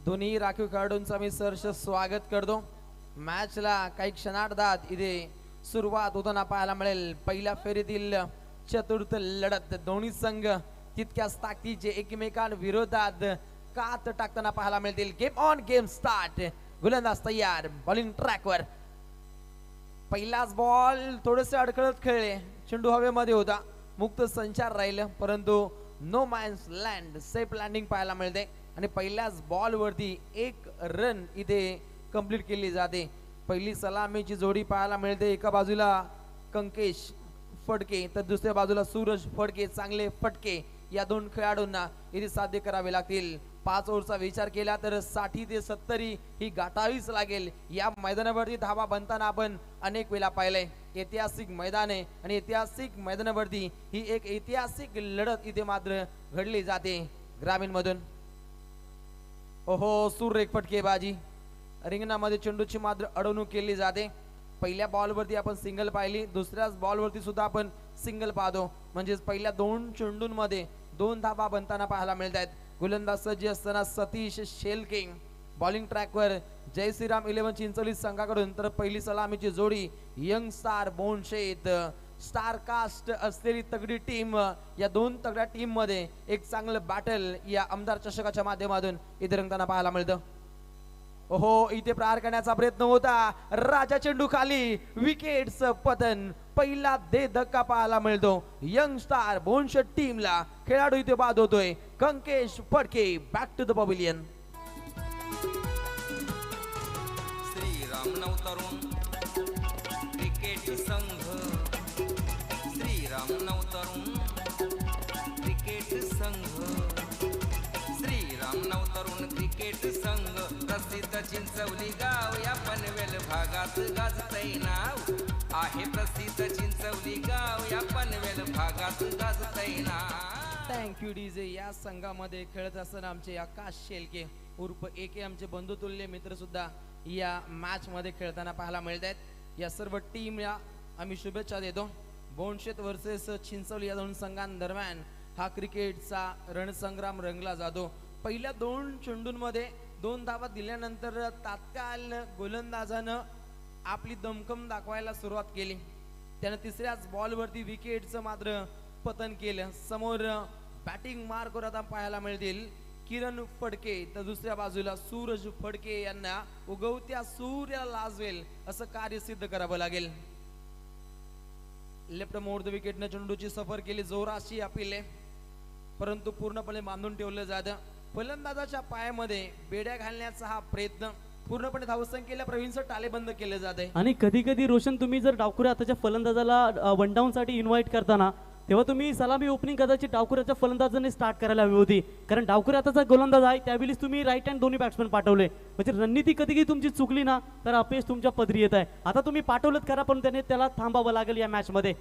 दोन्ही राखीव खेळाडूंचा मी सहर्ष स्वागत करतो। मॅचला काही क्षणार्धात इथे सुरुवात होताना पाहायला मिळेल। पहिल्या फेरीतील चतुर्थ लढत दोन्ही संघ तितक्याच ताकदीचे एकमेकांविरोधात कात टाकताना पाहायला मिळतील। Game on game start. गोलंदाज तयार, बॉलिंग ट्रॅकवर। पहिलाच बॉल थोडेसे अडखळत खेळले, चेंडू हवेमध्ये होता, मुक्त संचार राहिलं, परंतु no man's land safe landing पाहायला मिळते आणि पहिल्याच बॉल वरती एक रन इथे कंप्लीट केली जाते। पहिली सलामीची जोडी पाहायला मिळते, एका बाजूला कंकेश फडके तर दुसऱ्या बाजूला सूरज फडके। चांगले फटके या दोन खेळाडूंना इथे साध्य करावे लागतील। 5 ओव्हरचा विचार केला तर 60 ते 70 ही गाठावीच लागेल। या मैदानावरती धावा बनताना आपण अनेक वेळा पाहिलंय। ऐतिहासिक मैदान आहे आणि ऐतिहासिक मैदानावरती ही एक ऐतिहासिक लढत इथे मात्र घडली जाते। ग्रामीण मधून ओहो सुरेख फटकेबाजी, रिंगणामध्ये चेंडूची मात्र अडवणूक केली जाते। पहिल्या बॉलवरती आपण सिंगल पाहिली, दुसऱ्याच बॉलवरती सुद्धा आपण सिंगल पाहतो, म्हणजे पहिल्या 2 चेंडूंमध्ये 2 धाबा बनताना पाहायला मिळत आहेत। गोलंदाज सज्ज असताना सतीश शेलके, बॉलिंग ट्रॅकवर जय श्रीराम 11 चिंचोली संघाकडून तर पहिली सलामीची जोडी यंग स्टार बोनशेत। स्टार कास्ट असलेली तगडी टीम, या 2 तगड्या टीम मध्ये एक चांगलं बॅटल या आमदार चषकाच्या माध्यमातून इथे रंगताना पाहायला मिळतं। ओहो इथे प्रहार करण्याचा प्रयत्न होता, राजा चेंडू खाली, विकेट्स पतन। पहिला दे धक्का पाहायला मिळतो यंग स्टार बोनशेत टीमला। खेळाडू इथे बाद होतोय Kankesh Phadke. Back to the pavilion. Shriram Navtarun cricket Sangh, Shriram Navtarun cricket Sangh, Shriram Navtarun cricket संघ। प्रसिद्ध चिंचवली गाव या पनवेल भागात गाजतय नाव आहे। प्रसिद्ध चिंचवली गाव या पनवेल भागात गाजतय नाव। Thank you DJ. या संघामध्ये खेळत असताना आमचे आकाश शेलके उर्फ एके आमचे बंधुतुल्य मित्र सुद्धा या मॅच मध्ये खेळताना पाहायला मिळत आहेत। या सर्व टीमला आम्ही शुभेच्छा देतो। बोनशेत वर्सेस चिंचवली या 2 संघांदरम्यान हा क्रिकेटचा रणसंग्राम रंगला जातो। पहिल्या 2 चेंडूंमध्ये 2 धावा दिल्यानंतर तात्काळ गोलंदाजानं आपली दमखम दाखवायला सुरुवात केली। त्यानं तिसऱ्याच बॉलवरती विकेटचं मात्र पतन केलं। समोर बॅटिंग मार्कवर आता पाहायला मिळतील किरण फडके तर दुसऱ्या बाजूला सूरज फडके यांना उगवत्या सूर्याला लाजवेल असं कार्य सिद्ध करावं लागेल। लेफ्ट मोड द विकेटने चेंडूची सफर केली, जोराशी अपील आहे, परंतु पूर्णपणे बांधून ठेवलं जातं। फलंदाजाच्या पायामध्ये बेड्या घालण्याचा हा प्रयत्न पूर्णपणे धावसंख्येला प्रवीणचं टालेबंद केलं जाते। आणि कधी कधी रोशन तुम्ही जर डावखुऱ्या हाताच्या फलंदाजाला वन डाऊन साठी इन्व्हाइट करताना तेव्हा तुम्ही सलामी ओपनिंग कदाचित डावखुऱ्याच्या फलंदाजाने स्टार्ट करायला हवी होती, कारण डावखुऱ्या हाताचा गोलंदाज आहे त्यावेळेस तुम्ही राईट हँड दोन्ही बॅट्समन पाठवले, म्हणजे रणनीती कधी कधी तुमची चुकली ना तर अपयश तुमच्या पदरी येत आहे। आता तुम्ही पाठवलत करा पण त्याला थांबावं लागेल या मॅच मध्ये।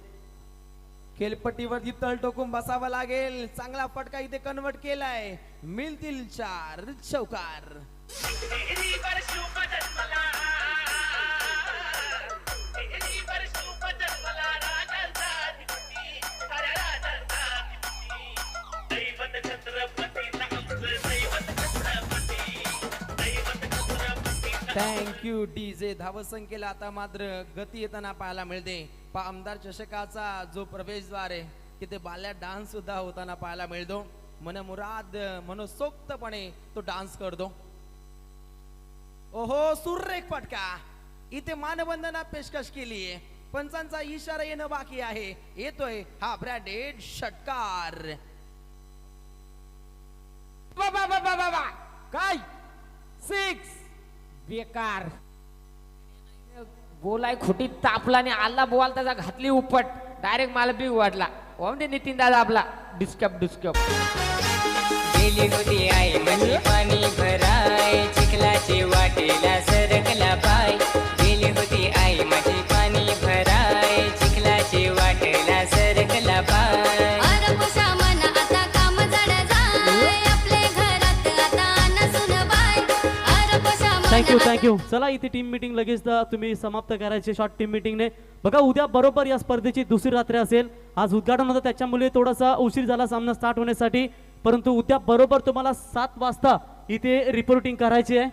खेळपट्टीवरती तळ टोकून बसावं लागेल। चांगला फटका इथे कन्वर्ट केलाय, मिळतील 4 चौकार। Thank you DJ. धावसंख्येला आता मात्र गती येताना पाहायला मिळते। आमदार चषकाचा जो प्रवेशद्वार आहे तिथे बाल्या डान्स सुद्धा होताना पाहायला मिळतो। मनमुराद मनसोक्तपणे तो डान्स करतो। ओहो सुरेख फटका, इथे मानवंदना पेशकश केली आहे, पंचांचा इशारा येणं बाकी आहे। येतोय हा ब्रँडेड षटकार। बाबा बाबा बाबा काय 6 बेकार बोलाय खोटी तापला आणि आला बॉल त्याचा घातली उपट, डायरेक्ट मला बी वाटला म्हणजे नितीन दादा आपला डिस्कप गेली होती आई माझी पाणी भराय, चिखलाची वाटेला सरकला पाय। गेली होती आई माझी पाणी भराय, चिखलाची वाटेला सरकला पाय। थँक्यू। चला इथे टीम मीटिंग लगेच तुम्ही समाप्त करायचे शॉर्ट टीम मीटिंगने। बघा उद्या बरोबर या स्पर्धेची दुसरी रात्र असेल। आज उद्घाटन होतं त्याच्यामुळे थोडासा उशीर झाला सामना स्टार्ट होण्यासाठी, परंतु उद्या बरोबर तुम्हाला 7 वाजता इथे रिपोर्टिंग करायची आहे.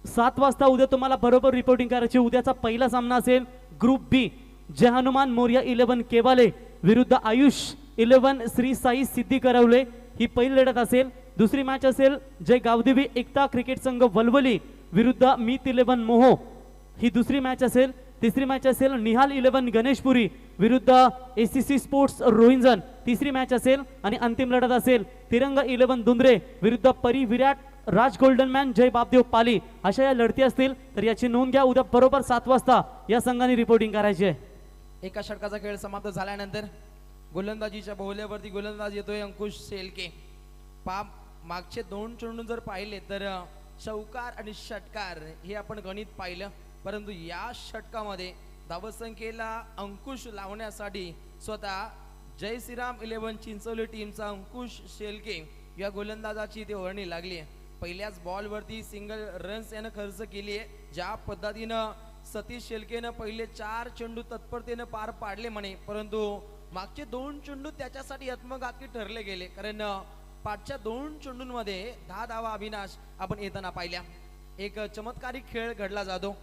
7 वाजता उद्या तुम्हाला बरोबर रिपोर्टिंग करायची. उद्याचा पहिला सामना असेल ग्रुप बी, जय हनुमान मोर्या 11 केवाले विरुद्ध आयुष 11 श्री साई सिद्धी करवले. ही पहिली लढत असेल. दुसरी मॅच असेल जय गावदेवी एकता क्रिकेट संघ वलवली विरुद्ध मीत 11 मोहो. ही दुसरी मॅच असेल. तिसरी मॅच असेल निहाल 11 गणेशपुरी विरुद्ध एसीसी स्पोर्ट्स रोहिंजन. तिसरी मॅच असेल आणि अंतिम लढत असेल तिरंगा 11 दुंद्रे विरुद्ध परी विराट राज गोल्डन मॅन जय बापदेव पाली. अशा या लढती असतील तर याची नोंद घ्या. उद्या बरोबर 7 वाजता या संघाने रिपोर्टिंग करायची आहे. एका षटकाचा खेळ समाप्त झाल्यानंतर गोलंदाजीच्या बहुल्यावरती गोलंदाज येतोय अंकुश शेलके. मागचे 2 चेंडू जर पाहिले तर चौकार आणि षटकार हे आपण गणित पाहिलं, परंतु या षटकामध्ये धावसंख्येला अंकुश लावण्यासाठी स्वतः जय श्रीराम 11 चिंचोली टीमचा अंकुश शेलके या गोलंदाजाची ते वर्णी लागली आहे. पहिल्याच बॉलवरती सिंगल रन्स यानं खर्च केली आहे. ज्या पद्धतीनं सतीश शेलकेनं पहिले 4 चेंडू तत्परतेनं पार पाडले म्हणे, परंतु मागचे 2 चेंडू त्याच्यासाठी आत्मघातकी ठरले गेले, कारण पाठच्या 2 चेंडूंमध्ये 10 धावा अविनाश आपण येताना पाहिल्या. एक चमत्कारिक खेळ घडला जातो.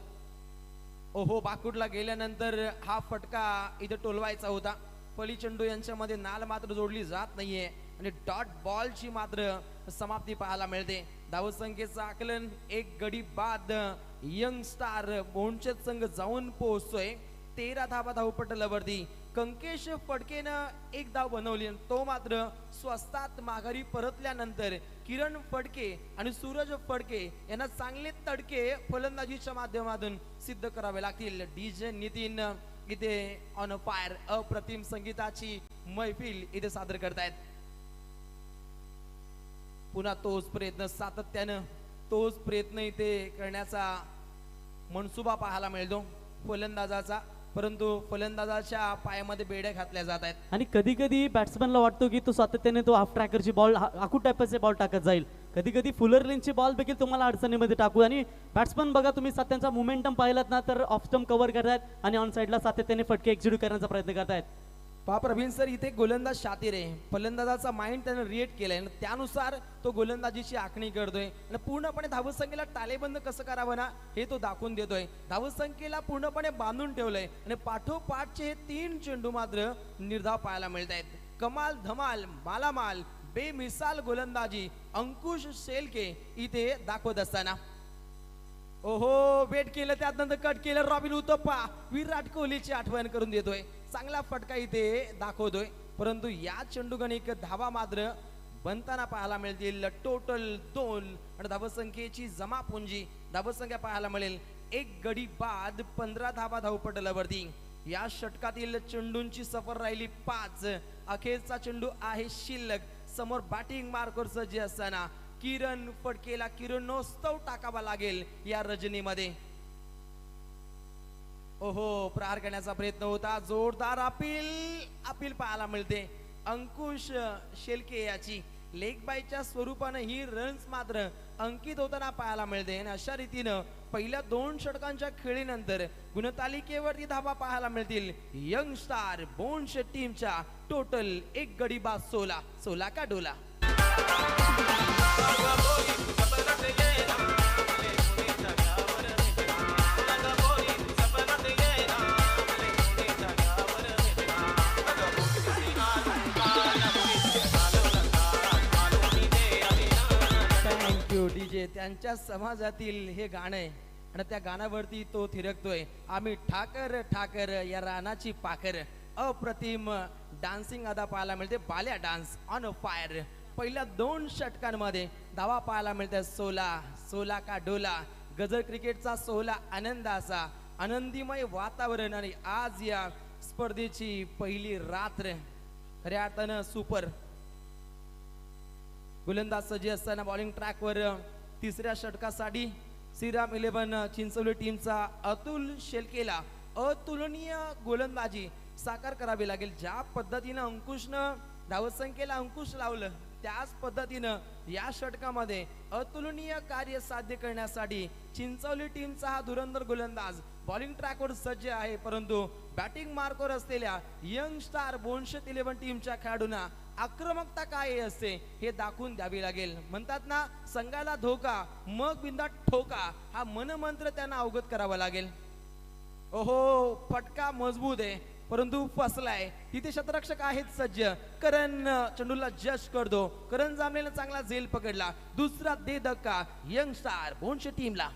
ओहो बाकुटला गेल्यानंतर हा फटका इथे टोलवायचा होता. पली चेंडू यांच्यामध्ये नाल मात्र जोडली जात नाहीये आणि डॉट बॉलची मात्र समाप्ती पाहायला मिळते. धावसंख्येचं आकलन 1 गडी बाद यंग स्टार बोंडचेत संघ जाऊन पोहोचतोय 13 धावा धावपटलावरती. कंकेश फडकेनं 1 धाव बनवली, तो मात्र स्वस्तात माघारी परतल्यानंतर किरण फडके आणि सूरज फडके यांना चांगले तडके फलंदाजीच्या माध्यमातून सिद्ध करावे लागतील. डीजे नितीन इथे ऑन फायर अप्रतिम संगीताची मैफिल इथे सादर करतायत. पुन्हा तोच प्रयत्न सातत्यानं तोच प्रयत्न इथे करण्याचा मनसुबा पाहायला मिळतो फलंदाजाचा, परंतु फलंदाजाच्या पायामध्ये बेड्या घातल्या जात आहेत. आणि कधी कधी बॅट्समॅनला वाटतो की तो सातत्याने तो हाफ ट्रॅकरची बॉल आखूड टाईपचे बॉल टाकत जाईल. कधी कधी फुलर लेनची बॉल देखील तुम्हाला अडचणीमध्ये टाकू. आणि बॅट्समॅन बघा तुम्ही त्यांचा मोमेंटम पाहिलात ना तर ऑफ स्टंप कव्हर करतायत आणि ऑन साईडला सातत्याने फटके एक्झिक्यूट करण्याचा प्रयत्न करतायत. पहा प्रवीण सर, इथे गोलंदाज शातीर आहे. फलंदाजाचा माइंड त्यानं रिएक्ट केलाय आणि त्यानुसार तो गोलंदाजीची आखणी करतोय आणि पूर्णपणे धावसंख्येला तालेबंद कसं करावं ना हे तो दाखवून देतोय. धावसंख्येला पूर्णपणे बांधून ठेवलंय आणि पाठोपाठचे हे 3 चेंडू मात्र निर्धाव पाहायला मिळत आहेत. कमाल धमाल मालामाल बेमिसाल गोलंदाजी अंकुश शेलके इथे दाखवत असताना ओहो वेट केलं, त्यानंतर कट केलं. रॉबिन उतप्पा विराट कोहलीची आठवण करून देतोय. चांगला फटका इथे दाखवतोय, परंतु या चेंडूगणिक धावा मात्र बनताना पाहायला मिळतील. टोटल 2 आणि धावसंख्येची जमापुंजी धावसंख्या पाहायला मिळेल 1 गडी बाद 15 धावा धावपटलावरती. या षटकातील चेंडूंची सफर राहिली 5. अखेरचा चेंडू आहे शिल्लक. समोर बॅटिंग मार्कर सज्ज असताना किरण फडकेला किरणोत्सव टाकावा लागेल या रजनीमध्ये. ओहो प्रहार करण्याचा प्रयत्न होता. जोरदार अपील पाहायला मिळते. अंकुश शेलके याची लेग बायच्या स्वरूपानं ही रन्स मात्र अंकित होताना पाहायला मिळते. आणि अशा रीतीनं पहिल्या 2 षटकांच्या खेळीनंतर गुणतालिकेवरती धावा पाहायला मिळतील यंग स्टार बोन्स टीमच्या. टोटल 1 गडी बाद 16 का डोला. Thank you DJ. त्यांच्या समाजातील हे गाणं आहे आणि त्या गाण्यावरती तो थिरकतोय. आम्ही ठाकर ठाकर या रानाची पाकर. अप्रतिम डान्सिंग अदा पाहायला मिळते. Balya dance on fire. पहिल्या 2 षटकांमध्ये धावा पाहायला मिळतात 16 का डोला. गजर क्रिकेटचा 16 आनंद असा आनंदीमय वातावरण. आणि आज या स्पर्धेची पहिली रात्र खऱ्या अर्थानं सुपर. गोलंदाज सज्ज असताना बॉलिंग ट्रॅकवर तिसऱ्या षटकासाठी श्रीराम 11 चिंचोली टीमचा अतुल शेलकेला अतुलनीय गोलंदाजी साकार करावी लागेल. ज्या पद्धतीनं अंकुशनं धावसंख्येला अंकुश लावलं त्याच पद्धतीनं या षटकामध्ये अतुलनीय कार्य साध्य करण्यासाठी चिंचोली टीमचा हा धुरंधर गोलंदाज बॉलिंग ट्रॅकवर सज्ज आहे, परंतु बॅटिंग मार्कवर असलेल्या यंग स्टार 211 टीमच्या खेळाडूंना आक्रमकता काय असते हे दाखवून द्यावी लागेल. म्हणतात ना, संघाला धोका मग बिंदा ठोका, हा मनमंत्र त्यांना अवगत करावा लागेल. ओहो, फटका मजबूत आहे परंतु फसलाय. तिथे शतरक्षक आहेत सज्ज. करण चेंडूला जस्ट करतो. करण जांभळेने चांगला झेल पकडला. दुसरा दे धक्का यंग स्टार 200 टीमला.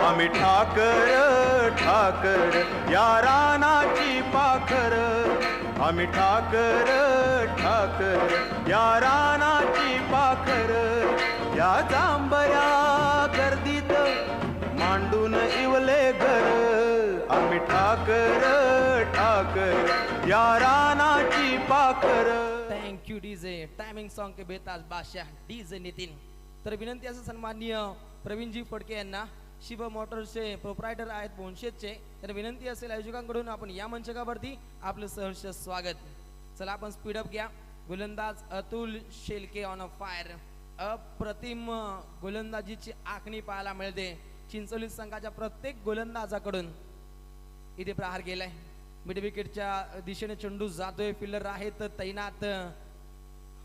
आम्ही ठाकर ठाकर या रानाची पाखर, आम्ही ठाकर ठाकर या रानाची पाखर, या जांभया गर्दीत मांडून इवले घर, आम्ही ठाकर ठाकर या रानाची पाखर. Thank you DJ. Timing song के बेताज बादशाह डीजे नितीन. तर विनंती असेल सन्माननीय प्रवीणजी फडके यांना, शिव मोटर्सचे प्रोप्रायटर आहेत 200चे, तर विनंती असेल आयोजकांकडून आपण या मंचकावरती आपलं सहर्ष स्वागत. चला आपण स्पीडअप घ्या. गोलंदाज Atul Shelke on a fire. अप्रतिम गोलंदाजीची आखणी पाहायला मिळते चिंचोली संघाच्या प्रत्येक गोलंदाजाकडून. इथे प्रहार गेलाय. मिड विकेटच्या दिशेने चेंडू जातोय. फिल्डर आहेत तैनात.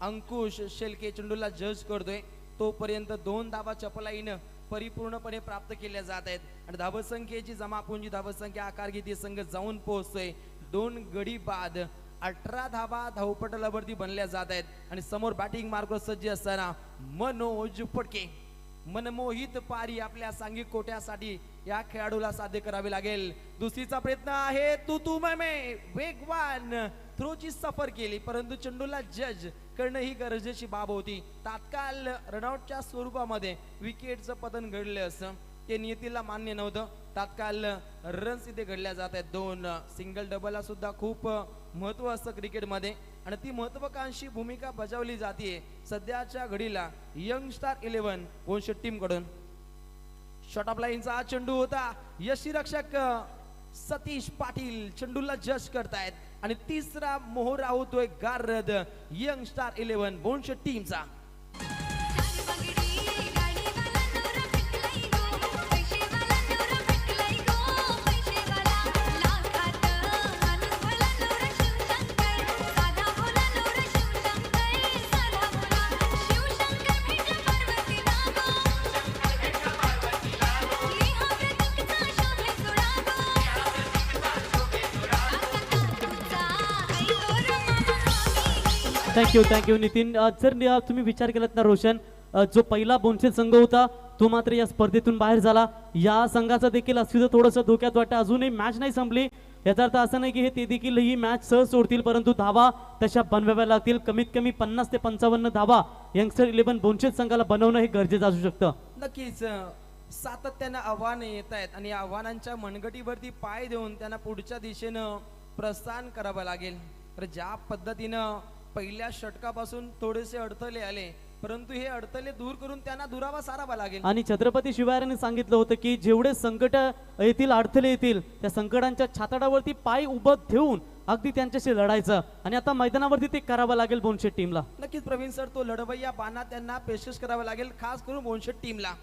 अंकुश शेलके चेंडूला जज करतोय. तोपर्यंत 2 धावा चपलाईनं परिपूर्णपणे प्राप्त केल्या जात आहेत आणि धावसंख्येची जमापुंजी धावसंख्या आकार घेते. संघ जाऊन पोहोचतोय. 2 गडी बाद 18 धावा धावपटलावरती बनल्या जात आहेत आणि समोर बॅटिंग मार्कवर सज्ज असताना मनोज फडके. मनमोहित पारी आपल्या सांघिक कोट्यासाठी या खेळाडूला साध्य करावे लागेल. दुसरीचा प्रयत्न आहे. तू वेगवान थ्रोची सफर केली परंतु चेंडूला जज करणं ही गरजेची बाब होती. तात्काळ रनआउटच्या स्वरूपामध्ये विकेटचं पतन घडलं असं ते नियतीला मान्य नव्हतं. तात्काळ रन्स इथे घडल्या जात आहेत. 2 सिंगल डबलला सुद्धा खूप महत्व असतं क्रिकेटमध्ये आणि ती महत्वाकांक्षी भूमिका बजावली जाते सध्याच्या घडीला यंग स्टार 11 200 टीम कडून. शॉर्ट ऑफ लाईनचा हा चेंडू होता. यष्टीरक्षक सतीश पाटील चेंडूला जज करतायत आणि तिसरा मोहरा होतोय गारद यंग स्टार 11 200 टीमचा. थँक्यू नितीन. जर तुम्ही विचार केलात ना रोशन, जो पहिला 200 संघ होता तो मात्र या स्पर्धेतून बाहेर झाला. या संघाचा देखील अस्तित्व थोडंसं धोक्यात वाटतं. अजूनही मॅच नाही संपली. याचा अर्थ असं नाही की ते देखील ही मॅच सहज सोडतील परंतु धावा तशा बनवाव्या लागतील. कमीत कमी 50 ते 55 धावा यंगस्टर 11 200 संघाला बनवणं हे गरजेचं असू शकतं. नक्कीच सातत्यानं आव्हाने येत आहेत आणि या आव्हानांच्या मनगटीवरती पाय देऊन त्यांना पुढच्या दिशेनं प्रस्थान करावं लागेल. तर ज्या पद्धतीनं पहिल्या षटकापासून थोडेसे अडथळे आले परंतु हे अडथळे दूर करून त्यांना दुरावा सारावा लागेल. आणि छत्रपती शिवाजीने सांगितलं होतं की जेवढे संकट येतील, अडथळे येतील, त्या संकटांच्या छाताडावरती पाय उभं ठेवून अगदी त्यांच्याशी लढायचं आणि आता मैदानावरती ते करावं लागेल 200 टीमला. नक्कीच प्रवीण सर, तो लढवय्या बाणा त्यांना पेशकश करावा लागेल खास करून 200 टीमला.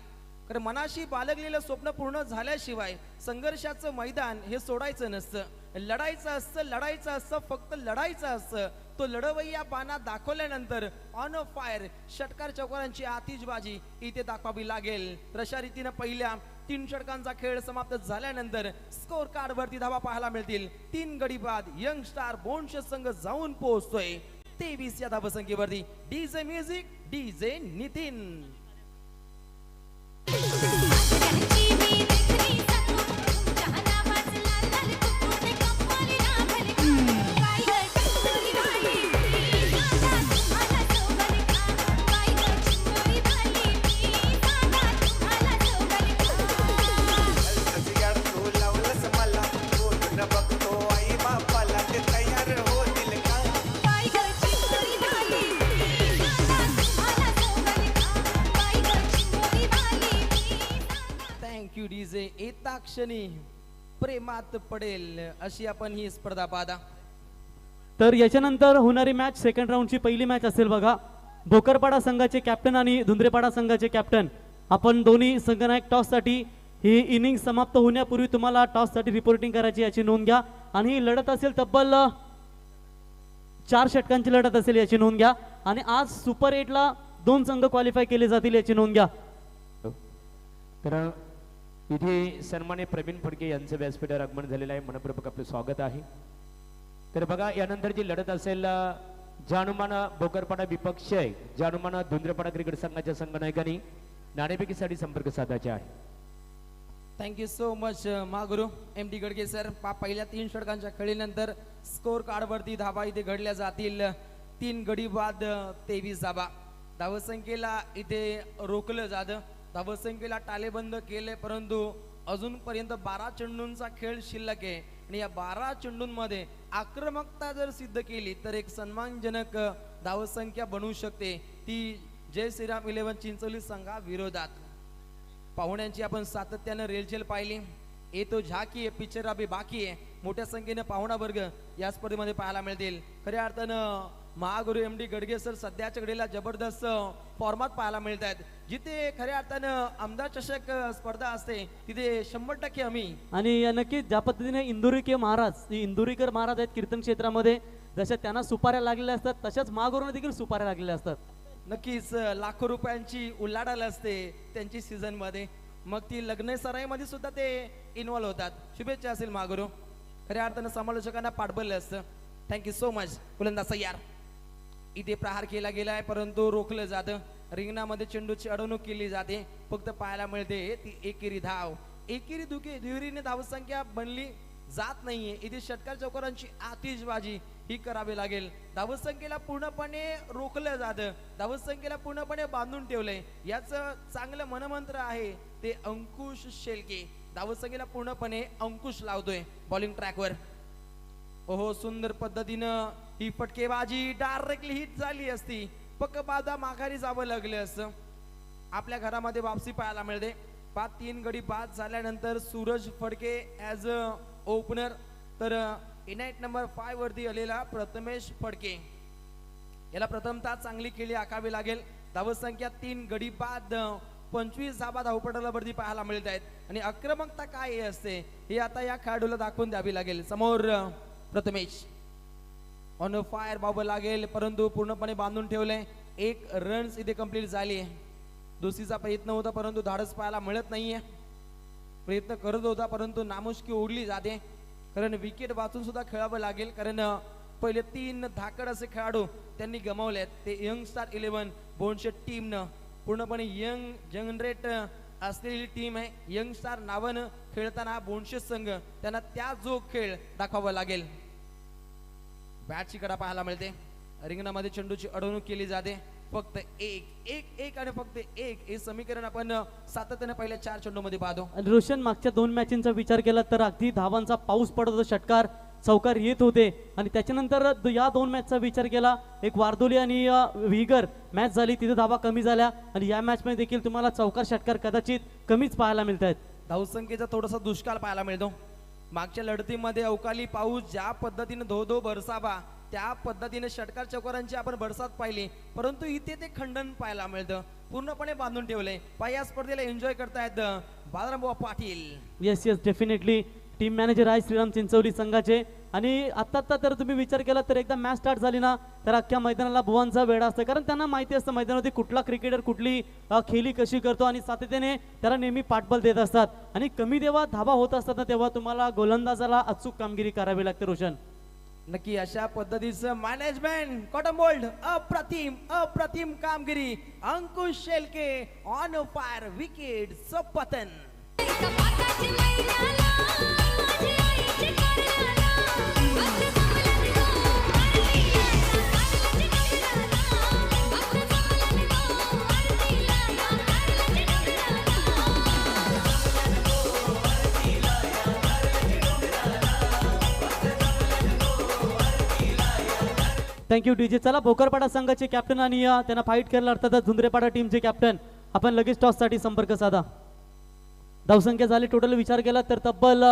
कारण मनाशी बाळगलेलं स्वप्न पूर्ण झाल्याशिवाय संघर्षाचं मैदान हे सोडायचं नसतं. लढायचं असतं फक्त लढायचं असतं. तो लढवय्या बाणा दाखवल्यानंतर ऑन अ फायर षटकार चौकारांची आतिषबाजी इथे दाखवावी लागेल. अशा रीतीनं पहिल्या 3 षटकांचा खेळ समाप्त झाल्यानंतर स्कोर कार्ड वरती धावा पाहायला मिळतील. 3 गडी बाद यंग स्टार 200 संघ जाऊन पोहोचतोय 23 या धावसंख्येवरती. DJ music DJ Nitin. DJ येता क्षणी प्रेमात पडेल अशी आपण ही स्पर्धा पाहता. तर याच्यानंतर होणारी मॅच सेकंड राऊंडची पहिली मॅच असेल बघा. भोकरपाडा संघाचे कॅप्टन आणि धुंद्रेपाडा संघाचे कॅप्टन, आपण दोन्ही संघनायक टॉससाठी ही इनिंग समाप्त होण्यापूर्वी तुम्हाला टॉससाठी रिपोर्टिंग करायची याची नोंद घ्या. आणि ही लढत असेल तब्बल 4 षटकांची लढत असेल याची नोंद घ्या. आणि आज सुपर 8ला 2 संघ क्वालिफाय केले जातील याची नोंद घ्या. तर इथे सन्मान्य प्रवीण फडके यांचं व्यासपीठावर आगमन झालेलं आहे. मनपूर्वक आपलं स्वागत आहे. तर बघा, यानंतर जी लढत असेल जानुमाना भोकरपाडा विपक्ष आहे, जानुमाना धुंद्रपाडा क्रिकेट संघाच्या संघनायकांनी नाणेफेकीसाठी संपर्क साधायचे आहे. Thank you so much Mahaguru M D Gadge sir. पहिल्या 3 षटकांच्या खेळीनंतर स्कोर कार्डवरती धाबा इथे घडल्या जातील. 3 गडी बाद 23 धाबा. धावसंख्येला इथे रोखलं जातं, धावसंख्येला टालेबंद केले, परंतु अजूनपर्यंत 12 चेंडूंचा खेळ शिल्लक आहे. आणि या 12 चेंडूंमध्ये आक्रमकता जर सिद्ध केली तर एक सन्मानजनक धावसंख्या बनवू शकते, ती जय श्रीराम 11 चिंचोली संघा विरोधात. पाहुण्यांची आपण सातत्यानं रेलचेल पाहिली. येतो झाकी आहे, पिक्चर अभि बाकी आहे. मोठ्या संख्येने पाहुणा वर्ग या स्पर्धेमध्ये पाहायला मिळतील. खऱ्या अर्थानं Mahaguru M D Gadge sir सध्याच्या घडीला जबरदस्त फॉर्मात पाहायला मिळत आहेत. जिथे खऱ्या अर्थानं आमदार चषक स्पर्धा असते तिथे 100% आम्ही. आणि नक्कीच ज्या पद्धतीने इंदुरीकर महाराज आहेत कीर्तन क्षेत्रामध्ये, जशा त्यांना सुपाऱ्या लागलेल्या असतात तशाच महागुरूंना देखील सुपाऱ्या लागलेल्या असतात. नक्कीच लाखो रुपयांची उलाढाल असते त्यांची सीझन मध्ये, मग ती लग्न सराईमध्ये सुद्धा ते इन्व्हॉल्व होतात. शुभेच्छा असेल महागुरु. खऱ्या अर्थानं समालोचकांना पाठबळलं असतं. Thank you so much. फुलंदाज तयार. इथे प्रहार केला गेलाय परंतु रोखलं जातं. रिंगणामध्ये चेंडूची अडवणूक केली जाते. फक्त पाहायला मिळते ती एकेरी धाव. एकेरी दुहेरीने धावसंख्या बनली जात नाहीये. इथे षटकार चौकारांची आतिषबाजी ही करावी लागेल. धावसंख्येला पूर्णपणे रोखलं जातं, धावसंख्येला पूर्णपणे बांधून ठेवलंय. याचं चांगलं मनमंत्र आहे ते अंकुश शेलके. धावसंख्येला पूर्णपणे अंकुश लावतोय बॉलिंग ट्रॅकवर. ओहो, सुंदर पद्धतीनं ही फटकेबाजी डायरेक्टली हिट झाली असती, पक्क बादा माघारी जावं लागलं असतं. आपल्या घरामध्ये वापसी पाहायला मिळते. 3 गडी बाद झाल्यानंतर Suraj Phadke as a opener, तर इनाईट नंबर 5 वरती आलेला प्रथमेश फडके याला प्रथमतः चांगली खेळी आखावी लागेल. धावसंख्या 3 गडी बाद 25 धाबा धावपटलावरती पाहायला मिळत आहेत. आणि आक्रमकता काय असते हे आता या खेळाडूला दाखवून द्यावी लागेल. समोर प्रथमेश ऑन फायर बाबा लागेल, परंतु पूर्णपणे बांधून ठेवले. 1 रन्स इथे कंप्लीट झाली. दुसरीचा प्रयत्न होता परंतु धाडस पाहायला मिळत नाहीये. प्रयत्न करत होता परंतु नामुष्की ओढली जाते, कारण विकेट वाचून सुद्धा खेळावं लागेल. कारण पहिले 3 धाकड असे खेळाडू त्यांनी गमावलेत. ते यंग स्टार 11 बोनशेट टीमनं, पूर्णपणे यंग जनरेट असलेली टीम आहे. यंग स्टार नावानं खेळताना बोनशेट संघ त्यांना त्या जो खेळ दाखवावा लागेल. बॅटची कडा पाहायला मिळते. रिंगणामध्ये चेंडूची अडवणूक केली जाते. फक्त एक आणि फक्त एक हे समीकरण आपण सातत्याने पहिल्या 4 चेंडूमध्ये पाहतो. रोशन, मागच्या 2 मॅचींचा विचार केला तर अगदी धावांचा पाऊस पडत होता, षटकार चौकार येत होते. आणि त्याच्यानंतर या 2 मॅचचा विचार केला, एक वारदोली आणि विगर मॅच झाली, तिथे धावा कमी झाल्या. आणि या मॅच मध्ये देखील तुम्हाला चौकार षटकार कदाचित कमीच पाहायला मिळत आहेत. धावसंख्येचा थोडासा दुष्काळ पाहायला मिळतो. मागच्या लढतीमध्ये अवकाळी पाऊस ज्या पद्धतीने धो बरसावा त्या पद्धतीने षटकार चौकारांची आपण बरसात पाहिली, परंतु इथे ते खंडन पाहायला मिळतं. पूर्णपणे बांधून ठेवलंय. या स्पर्धेला एन्जॉय करतायत Balrambuva Patil. Yes definitely team manager आहे श्रीराम चिंचवली संघाचे. आणि आता तर तुम्ही विचार केला तर एकदा मॅच स्टार्ट झाली ना तर अख्ख्या मैदानाला बुवांचा वेळ असतो, कारण त्यांना माहिती असतं मैदानावरती कुठला क्रिकेटर कुठली खेळी कशी करतो आणि सातत्याने त्याला नेहमी पाठबळ देत असतात. आणि कमी जेव्हा धाबा होत असतात ना तेव्हा तुम्हाला गोलंदाजाला अचूक कामगिरी करावी लागते. रोशन, नक्की अशा पद्धतीचं मॅनेजमेंट कॉटन बोल्ड अप्रतिम कामगिरी. अंकुश शेलके ऑन फायर, विकेट पतन. Thank you DJ. चला, भोकरपाडा संघाचे कॅप्टन आणि त्यांना फाईट करायला अर्थातच धुंद्रेपाडा टीमचे कॅप्टन आपण लगेच टॉस साठी संपर्क साधा. धावसंख्या झाली टोटल विचार केला तर तब्बल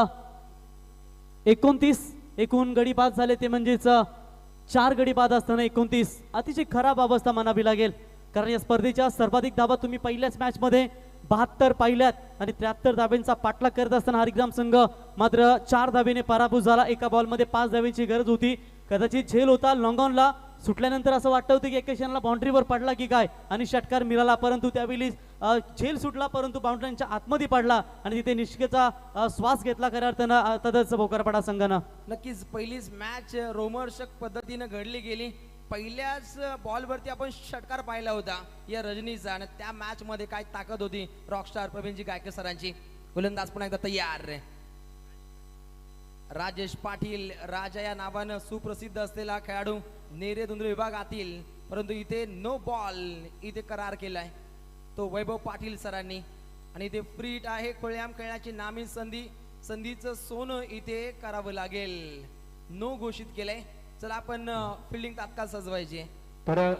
29 एकूण गडी बाद झाले, ते म्हणजेच 4 गडी बाद असताना 29 अतिशय खराब अवस्था म्हणावी लागेल, कारण या स्पर्धेच्या सर्वाधिक धावा तुम्ही पहिल्याच मॅच मध्ये 72 पाहिल्यात आणि 73 धाब्यांचा पाठलाग करत असताना हरिग्राम संघ मात्र 4 धाबेने पराभूत झाला. एका बॉलमध्ये 5 धाब्यांची गरज होती. कदाचित झेल होता. लॉंगॉनला सुटल्यानंतर असं वाटतं होतं की एका क्षणाला बाउंड्रीवर पडला की काय आणि षटकार मिळाला, परंतु त्यावेळी झेल सुटला परंतु बाउंड्रीच्या आतमध्ये पडला आणि तिथे निष्केचा श्वास घेतला खऱ्या अर्थानं तदच भोकरपाडा संघानं. नक्कीच पहिलीच मॅच रोमहर्षक पद्धतीनं घडली गेली. पहिल्याच बॉलवरती आपण षटकार पाहिला होता या रजनीचा आणि त्या मॅच मध्ये काय ताकद होती रॉकस्टार प्रवीणजी गायकर सरांची. गोलंदाज पुन्हा एकदा तयार. राजेश पाटील राजा या नावानं सुप्रसिद्ध असलेला खेळाडू नेरे धुंद्रे विभागातील, परंतु इथे नो बॉल इथे करार केलाय तो वैभव पाटील सरांनी आणि इथे फ्रीट आहे. खोळ्याम खेळण्याची नामी संधीचं सोनं इथे करावं लागेल. नो घोषित केलंय. चला आपण फिल्डिंग तात्काळ सजवायची. तर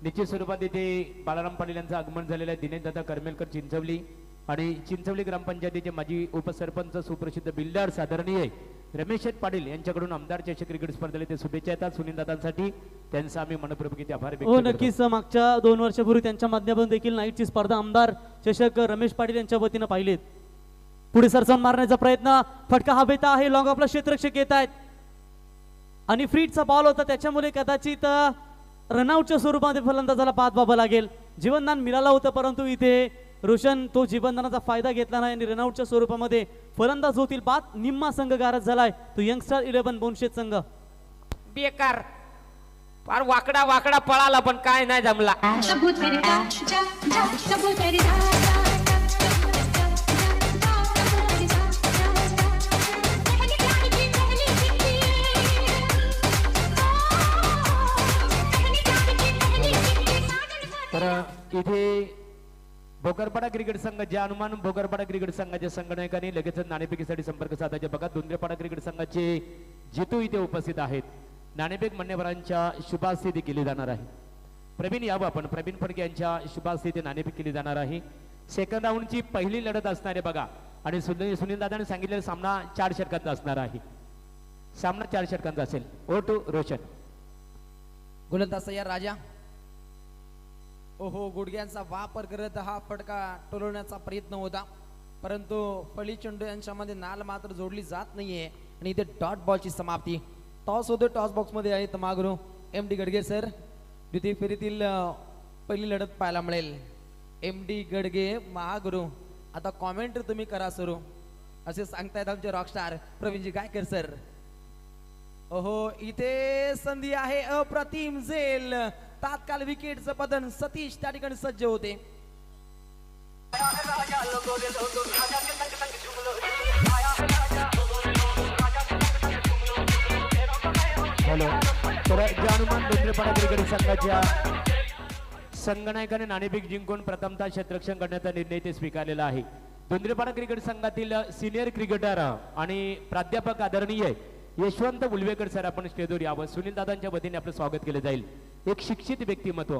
निश्चित स्वरूपात इथे बालाराम पाटील यांचं आगमन झालेलं आहे. दिनेश दादा करमेलकर चिंचवली आणि चिंचवली ग्रामपंचायतीचे माजी उपसरपंच सुप्रसिद्ध बिल्डर आदरणीय रमेश शेठ पाटील यांच्याकडून आमदार चषक क्रिकेट स्पर्धेला ते शुभेच्छा येतात. सुनील दादांसाठी त्यांचा आम्ही मनपूर्वक आभार व्यक्त हो करतो. नक्कीच. मागच्या 2 वर्षापूर्वी त्यांच्या माध्यमातून देखील नाईटची स्पर्धा आमदार चषक रमेश पाटील यांच्या वतीनं पाहिलेत. पुढे सरसन मारण्याचा प्रयत्न, फटका हवेत आहे. लॉंग ऑफला क्षेत्ररक्षक येत आहेत आणि फ्रीटचा बॉल होता त्याच्यामुळे कदाचित रनआउटच्या स्वरूपामध्ये फलंदाजाला बाद व्हावं लागेल. जीवनदान मिळालं होतं परंतु इथे रोशन तो जीवनदानाचा फायदा घेतला नाही आणि रनआउटच्या स्वरूपामध्ये फलंदाज होतील बाद. निम्मा संघ गारज झालाय तो यंगस्टर 11 बोनशेत संघ. बेकार फार वाकडा वाकडा पळाला पण काय नाही जमला. तर इथे भोकरपाडा क्रिकेट संघ ज्या अनुमान भोकरपाडा क्रिकेट संघाच्या संघनायकांनी लगेच नाणेफेकीसाठी संपर्क साधायचे बघा. धुंद्रेपाडा क्रिकेट संघाचे जितू इथे उपस्थित आहेत. नाणेफेक मान्यवरांच्या शुभास्थिती केली जाणार आहे. प्रवीण यावं आपण. प्रवीण फडके यांच्या शुभास्थिती नाणेफेक केली जाणार आहे. सेकंड राऊंडची पहिली लढत असणार आहे बघा आणि सुनील दादाने सांगितलेला सामना 4 षटकांचा असणार आहे. सामना 4 षटकांचा असेल. ओ टू रोशन. गोलंदाज तयार राजा. ओहो गुडघ्यांचा वापर करत हा फटका टोलवण्याचा प्रयत्न होता परंतु फळी चेंडू यांच्यामध्ये नाल मात्र जोडली जात नाहीये आणि इथे डॉट बॉलची समाप्ती. टॉस होतो. टॉस बॉक्स मध्ये आहेत Mahaguru M D Gadge sir. द्वितीय फेरीतील पहिली लढत पाहायला मिळेल. M D Gadge Mahaguru. आता कॉमेंट तुम्ही करा सुरू असे सांगतायत आमचे रॉकस्टार प्रवीणजी गायकर सर. ओहो इथे संधी आहे. अप्रतिम झेल. तात्काळ विकेटचं पतन. सतीश त्या ठिकाणी सज्ज होते. हॅलो. तर जानुमान धुंद्रेपाडा क्रिकेट संघाच्या संघनायकाने नाणेफेक जिंकून प्रथमतः क्षेत्ररक्षण करण्याचा निर्णय ते स्वीकारलेला आहे. धुंद्रेपाडा क्रिकेट संघातील सिनियर क्रिकेटर आणि प्राध्यापक आदरणीय यशवंत उलवेकर सर आपण स्टेजवर यावं. सुनील दादांच्या वतीने आपलं स्वागत केलं जाईल. एक शिक्षित व्यक्तिमत्व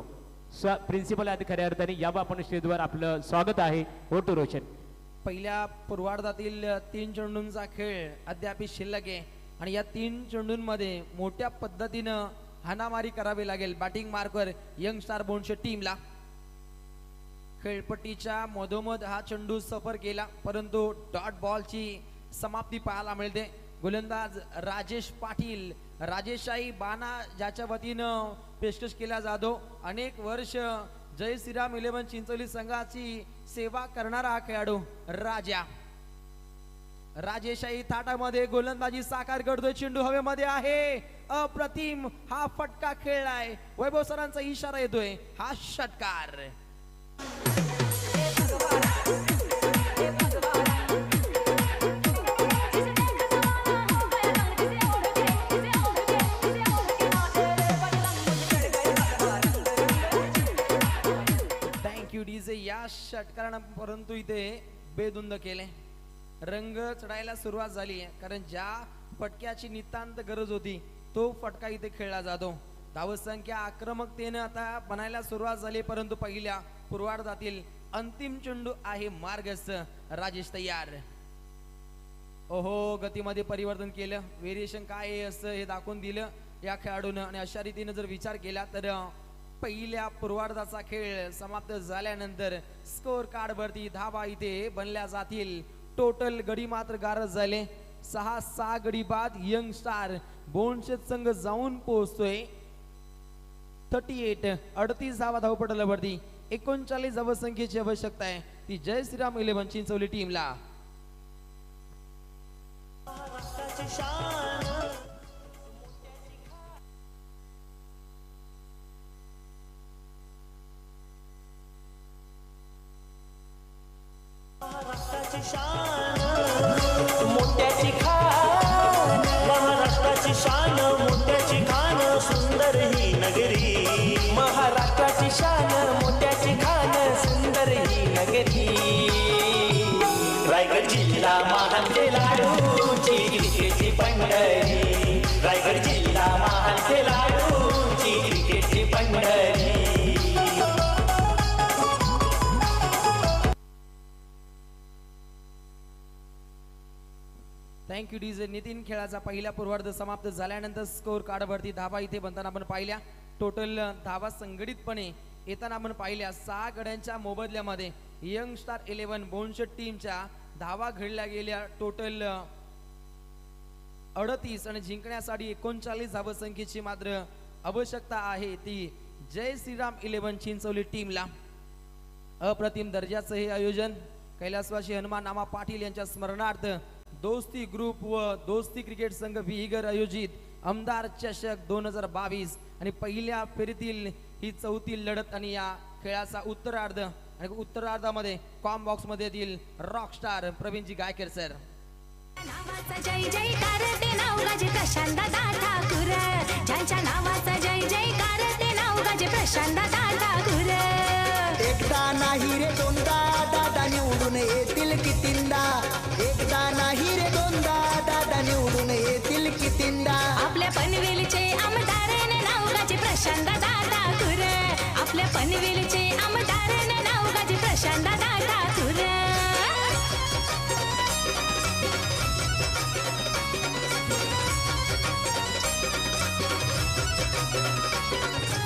प्रिन्सिपल आहेत खऱ्या अर्थाने. यावं आपण स्टेजवर. आपलं स्वागत आहे. हो टू रोशन. पहिल्या पूर्वार्धातील 3 चेंडूंचा खेळ अद्याप शिल्लक आहे आणि या 3 चेंडूंमध्ये मोठ्या पद्धतीनं हाणामारी करावी लागेल बॅटिंग मार्कर यंग स्टार बोनशे टीमला. खेळपट्टीच्या मधोमध हा चेंडू सफर केला परंतु डॉट बॉलची समाप्ती पाहायला मिळते. गोलंदाज राजेश पाटील. राजेशाही बाणा ज्याच्या वतीनं पेशकश केला जातो. अनेक वर्ष जय श्रीराम 11 चिंचोली संघाची सेवा करणारा हा खेळाडू राजा. राजेशाही थाटामध्ये गोलंदाजी साकार करतोय. चेंडू हवेमध्ये आहे. अप्रतिम हा फटका खेळलाय. वैभव सरांचा इशारा येतोय. हा षटकार. डीजे या षटकारानं परंतु इथे बेधुंद केले. रंग चढायला सुरुवात झाली आहे कारण ज्या फटक्याची नितांत गरज होती तो फटका इथे खेळला जातो. धावसंख्या आक्रमकतेने आता बनायला सुरुवात झाली परंतु पहिल्या पूर्वार्धातील अंतिम चेंडू आहे मार्गस्थ. राजेश तयार. ओहो गतीमध्ये परिवर्तन केलं. व्हेरिएशन काय असं हे दाखवून दिलं या खेळाडूनं. आणि अशा रीतीने जर विचार केला तर पहिल्या पूर्वार्धाचा खेळ समाप्त झाल्यानंतर स्कोर कार्ड वरती धावा इथे बनल्या जातील. टोटल गडी मात्र गारज झाले. 6 गडी बाद यंग स्टार बोनशेत संघ जाऊन पोहोचतोय 38 धावा धावपटलावरती. 39 धावसंख्येची आवश्यकता आहे ती जय श्रीराम 11 चिंचवली टीमला. मोत्याची खान महाराष्ट्राची शान मोत्याची खान सुंदर ही नगरी महाराष्ट्राची शान मोत्याची खान सुंदर ही नगरी रायगड जिल्हा महान खेळाडूची क्रिकेटची पंढरी रायगड जिल्हा महान खेळाडूची क्रिकेटची पंढरी. Thank you DJ Nitin. खेळाचा पहिला पूर्वार्ध समाप्त झाल्यानंतर स्कोर कार्डवरती धावा इथे बनताना आपण पाहिल्या. टोटल धावा संघटितपणे येताना आपण पाहिल्या 6 गड्यांच्या मोबदल्यामध्ये यंग स्टार 11 बोनशेट टीमच्या धावा घडल्या गेल्या टोटल 38 आणि जिंकण्यासाठी 39 धावसंख्येची मात्र आवश्यकता आहे ती जय श्रीराम 11 चिंचवली टीमला. अप्रतिम दर्जाचं हे आयोजन कैलासवासी हनुमान नामा पाटील यांच्या स्मरणार्थ दोस्ती ग्रुप व दोस्ती क्रिकेट संघ विहीगर आयोजित आमदार चषक 2022 आणि पहिल्या फेरीतील ही 4थी लढत. आणि या खेळाचा उत्तरार्ध आणि उत्तरार्धामध्ये कॉम बॉक्स मध्ये येतील रॉकस्टार प्रवीणजी गायकर सर. नावाचा जय जयकार ते नाव गाजे प्रशांत ठाकूर ज्यांच्या नावाचा जय जयकार ते नाव गाजे प्रशांत ठाकूर. एकदा नाही रे दोनदा दादा निवडून येतील कितींदा एकदा नाही रे दोनदा दादा निवडून येतील कितींदा. आपल्या पनवेलचे आमदार नाव गाजे प्रशांत ठाकूर आपल्या पनवेलचे आमदार नाव गाजे प्रशांत ठाकूर.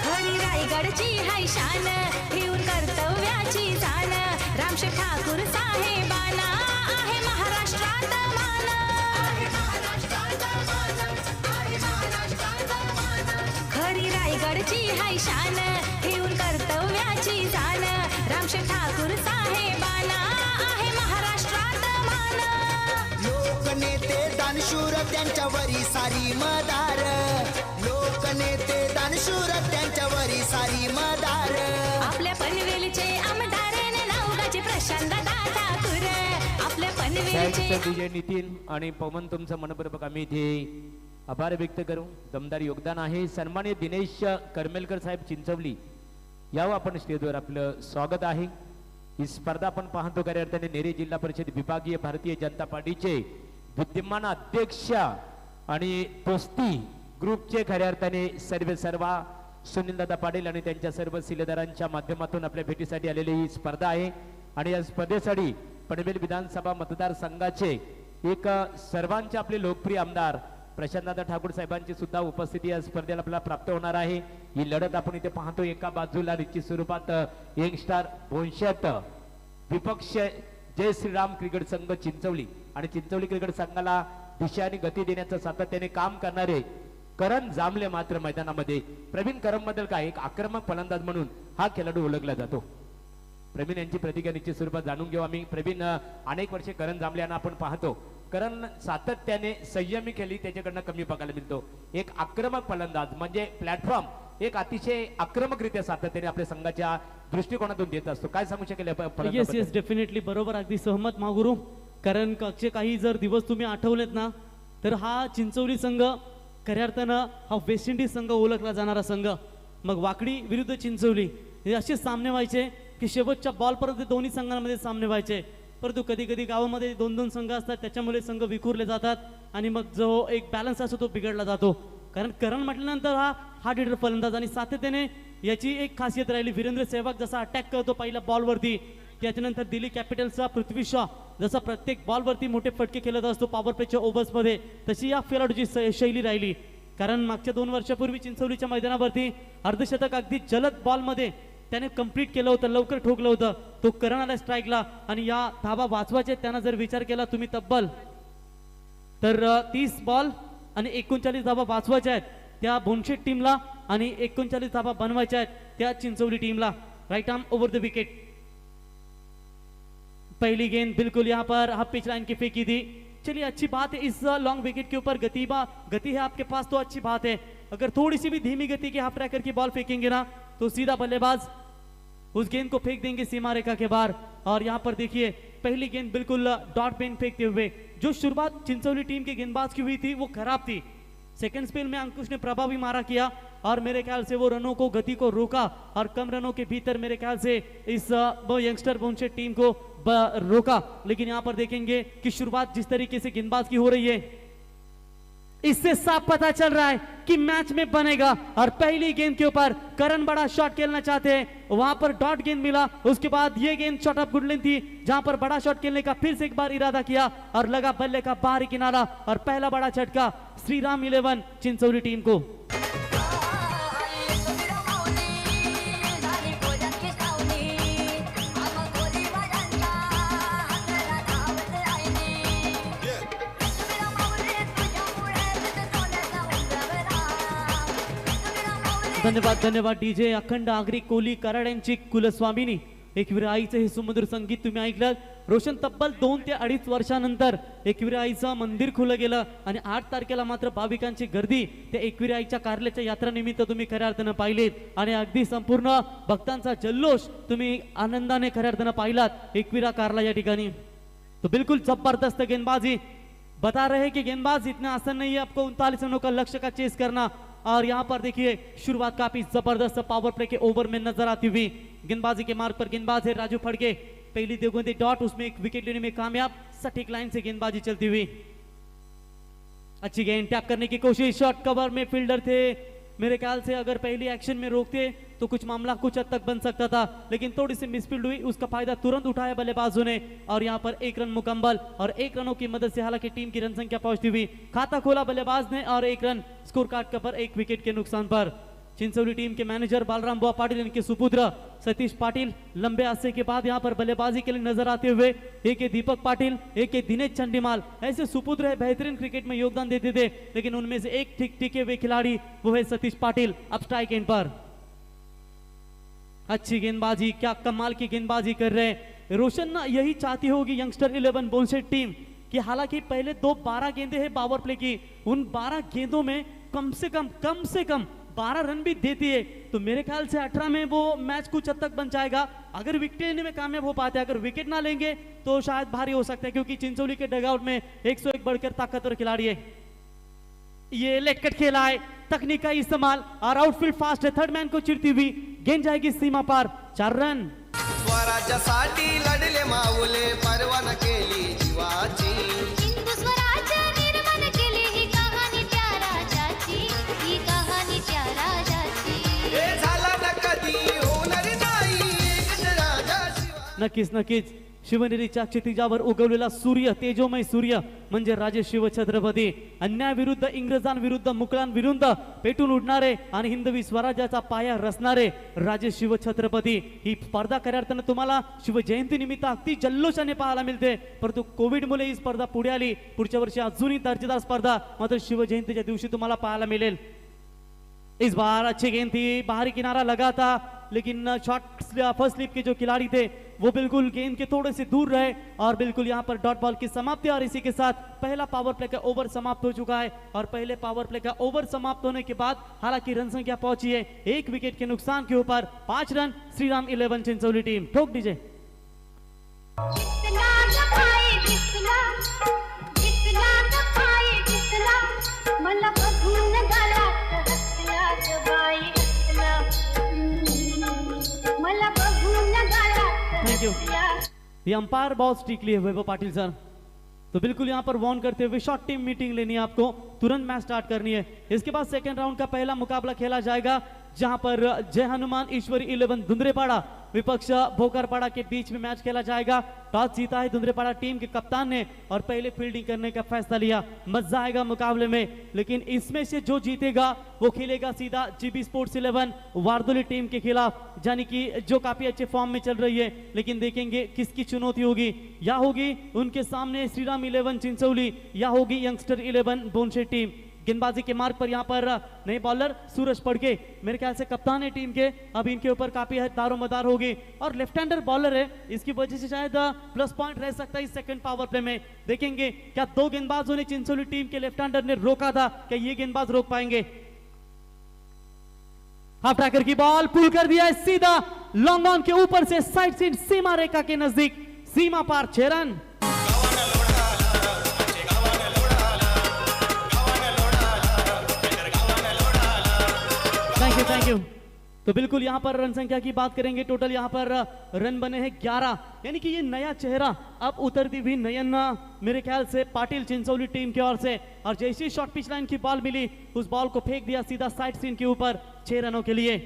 खरी रायगडची हाय शान ठेवून कर्तव्याची जाण रामशेठ ठाकूर साहेबांना आहे महाराष्ट्रात मान. खरी रायगडची हाय शान ठेवून कर्तव्याची जाण रामशेठ ठाकूर साहेबांना आहे महाराष्ट्रात मान. लोकनेते दानशूर त्यांच्या वरी सारी मदार लोकनेते दानशूर त्यांच्या वरी सारी मदार. आपल्या पनवेलचे आमदार नाव गाजे प्रशांत ठाकूर आपल्या पनवेलचे विजय नितीन आणि पवन तुमचं मनपूर्वक आम्ही इथे आभार व्यक्त करू. दमदार योगदान आहे. सन्मान्य दिनेश करमेलकर साहेब चिंचवली यावं आपण स्टेजवर आपलं स्वागत आहे. ही स्पर्धा आपण पाहतो खऱ्या अर्थाने नेरे जिल्हा परिषद विभागीय भारतीय जनता पार्टीचे विद्यमान अध्यक्ष आणि दोस्ती ग्रुपचे खऱ्या अर्थाने सर्वा सुनीलदादा पाटील आणि त्यांच्या सर्व शिलेदारांच्या माध्यमातून आपल्या भेटीसाठी आलेली ही स्पर्धा आहे. आणि या स्पर्धेसाठी पनवेल विधानसभा मतदारसंघाचे एक सर्वांचे आपले लोकप्रिय आमदार प्रशांतदादा ठाकूर साहेबांची सुद्धा उपस्थिती या स्पर्धेला आपल्याला प्राप्त होणार आहे. ही लढत आपण इथे पाहतो. एका बाजूला निश्चित स्वरूपात यंग स्टार भोंशात विपक्ष जय श्रीराम क्रिकेट संघ चिंचवली आणि चिंचवली क्रिकेट संघाला दिशा आणि गती देण्याचं सातत्याने काम करणारे करण जांभले मात्र मैदानामध्ये. प्रवीण करम बद्दल काय एक आक्रमक फलंदाज म्हणून हा खेळाडू ओळखला जातो. प्रवीण यांची प्रतिक्रिया निश्चित स्वरूपात जाणून घेऊ आम्ही. प्रवीण अनेक वर्षे करण जांभले यांना आपण पाहतो. करण सातत्याने संयमी खेळी त्याच्याकडनं कमी बघायला मिळतो. एक आक्रमक फलंदाज म्हणजे प्लॅटफॉर्म एक अतिशय आक्रमकरित्या सातत्याने आपल्या संघाच्या दृष्टिकोनातून देत असतो. काय सांगू शकेल? येस येस डेफिनेटली बरोबर अगदी सहमत मागुरू. कारण कक्षे काही जर दिवस तुम्ही आठवलेत ना तर हा चिंचवली संघ खऱ्या अर्थानं हा वेस्ट इंडिज संघ ओळखला जाणारा संघ. मग वाकडी विरुद्ध चिंचवली हे असे सामने व्हायचे की शेवटच्या बॉलपर्यंत दोन्ही संघांमध्ये सामने व्हायचे. परंतु कधी कधी गावामध्ये 2-2 संघ असतात त्याच्यामुळे संघ विखुरले जातात आणि मग जो एक बॅलन्स असतो तो बिघडला जातो. कारण करण म्हटल्यानंतर हा हार्ड हिटर फलंदाज आणि सातत्याने याची एक खासियत राहिली. वीरेंद्र सहवाग जसा अटॅक करतो पहिल्या बॉलवरती त्याच्यानंतर दिल्ली कॅपिटल्सचा पृथ्वी शॉ जसा प्रत्येक बॉलवरती मोठे फटके खेळत असतो पॉवर प्लेच्या ओव्हर्समध्ये तशी या खेळाडूची शैली राहिली. कारण मागच्या 2 वर्षापूर्वी चिंचवलीच्या मैदानावरती अर्धशतक अगदी जलद बॉलमध्ये त्याने कंप्लीट केलं होतं, लवकर ठोकलं होतं. तो करण आला स्ट्राईकला आणि या धाबा वाचवायचे त्यानं जर विचार केला तुम्ही तब्बल तर 30 बॉल आणि 39 धाबा वाचवायच्या आहेत त्या बोनशेट टीमला आणि 39 धाबा बनवायच्या आहेत त्या चिंचवली टीमला. Right arm over the wicket. पहली गेंद बिल्कुल यहाँ पर हाफ पिच लाइन की फेंकी थी. चलिए अच्छी बात है, इस लॉन्ग विकेट के ऊपर गति है आपके पास तो अच्छी बात है. अगर थोड़ी सी भी धीमी गति की हाफ ट्रैकर की बॉल फेंकेंगे ना तो सीधा बल्लेबाज उस गेंद को फेंक देंगे सीमा रेखा के बाहर. और यहाँ पर देखिए पहली गेंद बिल्कुल डॉट पेन फेंकते हुए जो शुरुआत चिंचवली टीम के गेंदबाज की हुई थी वो खराब थी. सेकंड स्पेल में अंकुश ने प्रभावी मारा किया और मेरे ख्याल से वो रनों को गति को रोका और कम रनों के भीतर मेरे ख्याल से इस यंगस्टर बोनशेट टीम को रोका. लेकिन यहाँ पर देखेंगे कि शुरुआत जिस तरीके से गेंदबाज की हो रही है इससे साफ पता चल रहा है कि मैच में बनेगा. और पहली गेंद के ऊपर करण बड़ा शॉट खेलना चाहते हैं, वहां पर डॉट गेंद मिला. उसके बाद ये गेंद शॉट ऑफ गुड लेंथ थी जहां पर बड़ा शॉट खेलने का फिर से एक बार इरादा किया और लगा बल्ले का बाहरी किनारा और पहला बड़ा झटका श्रीराम 11 चिंचवली टीम को. धन्यवाद धन्यवाद डीजे अखंड आगरी कोली कराड यांची कुलस्वामिनी. एकविरा आईचं हे सुमधुर संगीत तुम्ही ऐकलं. रोशन तब्बल 2 ते 2.5 वर्षानंतर एकविरा आईचं मंदिर खुलं गेलं आणि 8 तारखेला मात्र भाविकांची गर्दी त्या एकविरा आईच्या कारल्याच्या यात्रेनिमित्त तुम्ही खऱ्या अर्थानं पाहिलेत आणि अगदी संपूर्ण भक्तांचा जल्लोष तुम्ही आनंदाने खऱ्या अर्थानं पाहिलात एकविरा कारला या ठिकाणी. तो बिल्कुल जबरदस्त गेंदबाजी. बता रहे हैं कि गेंदबाज इतना आसान नहीं है आपको 39 रनों का लक्ष्य का चेस करना. और यहाँ पर देखिए शुरुआत काफी जबरदस्त पावर प्ले के ओवर में नजर आती हुई. गेंदबाजी के मार्ग पर गेंदबाज है राजू फड़के. पहली 2 गेंदें डॉट, उसमें एक विकेट लेने में कामयाब. सटीक लाइन से गेंदबाजी चलती हुई. अच्छी गेंद टैप करने की कोशिश, शॉट कवर में फील्डर थे. मेरे ख्याल से अगर पहली एक्शन में रोकते तो कुछ मामला कुछ हद तक बन सकता था, लेकिन थोड़ी सी मिसफील्ड हुई. उसका फायदा तुरंत उठाया बल्लेबाजों ने और यहाँ पर 1 रन मुकम्मल और 1 रनों की मदद से हालांकि टीम की रन संख्या पहुंचती हुई. खाता खोला बल्लेबाज ने और 1 रन स्कोर कार्ड पर 1 विकेट के नुकसान पर. चिंचवली टीम के मैनेजर बालराम बुआ पाटिल, इनके सुपुत्र सतीश पाटिल लंबे अरसे के बाद यहाँ पर बल्लेबाजी के लिए नजर आते हुए. एक है दीपक पाटिल, एक है दिनेश चंडीमाल. ऐसे सुपुत्र है बेहतरीन क्रिकेट में योगदान देते थे, लेकिन उनमें से एक ठीक टिके हुए खिलाड़ी वो है सतीश पाटिल. अब स्ट्राइक एंड पर अच्छी गेंदबाजी, क्या कमाल की गेंदबाजी कर रहे हैं. रोशन यही चाहती होगी यंगस्टर 11 बोनशेट टीम कि हालांकि पहले 12 गेंदें हैं पावर प्ले की, उन 12 गेंदों में कम से कम 12 रन भी देती है तो मेरे ख्याल से 18 में वो मैच कुछ हद तक बन जाएगा. अगर विकेट लेने में कामयाब हो पाते हैं, अगर विकेट ना लेंगे तो शायद भारी हो सकता है, क्योंकि चिंचोली के डगआउट में 101 बढ़कर ताकतवर खिलाड़ी है. ये लेग कट खेला है, तकनीक का इस्तेमाल और आउटफील्ड फास्ट है. थर्ड मैन को चिरती हुई गेंद जाएगी सीमा पार. 4 रन. स्वराज्यासाठी लढले माऊले, परवाना केली जीवाची. हिंदू स्वराज्य निर्माण केली ही कहाणी त्या राजाची, ही कहाणी त्या राजाची. हे झाला न कधी होणार नाही गजराजा शिवा. नक्कीच शिवनेरीच्या क्षितिजावर उगवलेला सूर्य, तेजोमय सूर्य म्हणजे राजे शिवछत्रपती. अन्यायाविरुद्ध, इंग्रजांविरुद्ध, मुघलांविरुद्ध पेटून उठणारे आणि हिंदवी स्वराज्याचा पाया रचणारे राजे शिवछत्रपती. ही स्पर्धा खऱ्या अर्थानं तुम्हाला शिवजयंती निमित्त अगदी जल्लोषाने पाहायला मिळते, परंतु कोविडमुळे ही स्पर्धा पुढे आली. पुढच्या वर्षी अजूनही दर्जेदार स्पर्धा मात्र शिवजयंतीच्या दिवशी तुम्हाला पाहायला मिळेल. इस बार अच्छी गेंद थी, बाहरी किनारा लगा था, लेकिन शॉट फर्स्ट स्लिप के जो खिलाड़ी थे वो बिल्कुल गेंद के थोड़े से दूर रहे और बिल्कुल यहाँ पर डॉट बॉल की समाप्ति. और इसी के साथ पहला पावर प्ले का ओवर समाप्त हो चुका है और पहले पावर प्ले का ओवर समाप्त होने के बाद हालांकि रन संख्या पहुंची है 1 विकेट के नुकसान के ऊपर. 5 रन श्रीराम 11 चिंचोली टीम. ठोक दीजिए. मला बघून गालात हसलात बाई हसला, मला बघून गालात. Thank you. ये अंपायर बहुत स्ट्रिक्टली है वैभव पाटिल सर, तो बिल्कुल यहाँ पर वार्न करते हुए शॉर्ट टीम मीटिंग लेनी है आपको, तुरंत मैच स्टार्ट करनी है. इसके बाद सेकंड राउंड का पहला मुकाबला खेला जाएगा जहां पर जय हनुमान ईश्वरी 11 धुंधरेपाड़ा विपक्ष भोकरपाड़ा के बीच में मैच खेला जाएगा। टॉस जीता है धुंधरेपाड़ा टीम के कप्तान ने और पहले फील्डिंग करने का फैसला लिया। मजा आएगा मुकाबले में, लेकिन इसमें से जो जीतेगा वो खेलेगा सीधा जीबी स्पोर्ट्स 11 वारदोली टीम के खिलाफ, यानी कि जो काफी अच्छे फॉर्म में चल रही है। लेकिन देखेंगे किसकी चुनौती होगी, या होगी उनके सामने श्रीराम 11 चिंचौली या होगी यंगस्टर 11 बोनशे टीम। गेंदबाजी के मार्ग पर यहाँ पर नए बॉलर सूरज पड़के मेरे ख्याल से कप्तान है टीम के, अब इनके ऊपर काफी दारोमदार होगी और लेफ्ट हैंडर बॉलर है, इसकी वजह से शायद प्लस पॉइंट रह सकता है इस सेकंड पावर प्ले में। देखेंगे क्या दो गेंदबाजों ने चिंचोली टीम के लेफ्ट हैंडर ने रोका था, क्या ये गेंदबाज रोक पाएंगे। हाफ ट्रैकर की बॉल पुल कर दिया है सीधा लॉन्ग ऑन के ऊपर से साइड सीट सीमा रेखा के नजदीक, सीमा पार 6 रन। Thank you. तो बिल्कुल यहां पर रन संख्या की बात करेंगे, टोटल यहां पर रन बने हैं 11, यानी कि ये नया चेहरा अब उतरती हुई नयन मेरे ख्याल से पाटिल चिंचौली टीम की ओर से, और जैसी शॉर्ट पिच लाइन की बॉल मिली उस बॉल को फेंक दिया सीधा साइड सीन के ऊपर 6 रनों के लिए।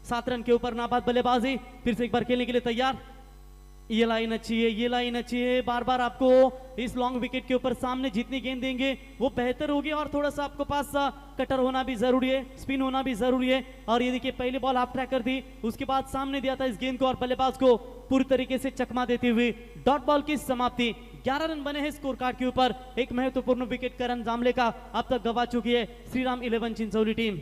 7 रन के ऊपर नाबाद बल्लेबाजी, फिर से एक बार खेलने के लिए तैयार। ये लाइन अच्छी है, ये लाइन अच्छी है, बार बार आपको इस लॉन्ग विकेट के ऊपर सामने जितनी गेंद देंगे वो बेहतर होगी, और थोड़ा सा आपको पास कटर होना भी जरूरी है, स्पिन होना भी जरूरी है। और ये देखिए पहली बॉल हाफ ट्रैकर थी, उसके बाद सामने दिया था इस गेंद को और बल्लेबाज को पूरी तरीके से चकमा देती हुई डॉट बॉल की समाप्ति। 11 रन बने हैं स्कोर कार्ड के ऊपर। एक महत्वपूर्ण विकेट करण जामले का अब तक गवा चुकी है श्रीराम 11 चिंचौली टीम।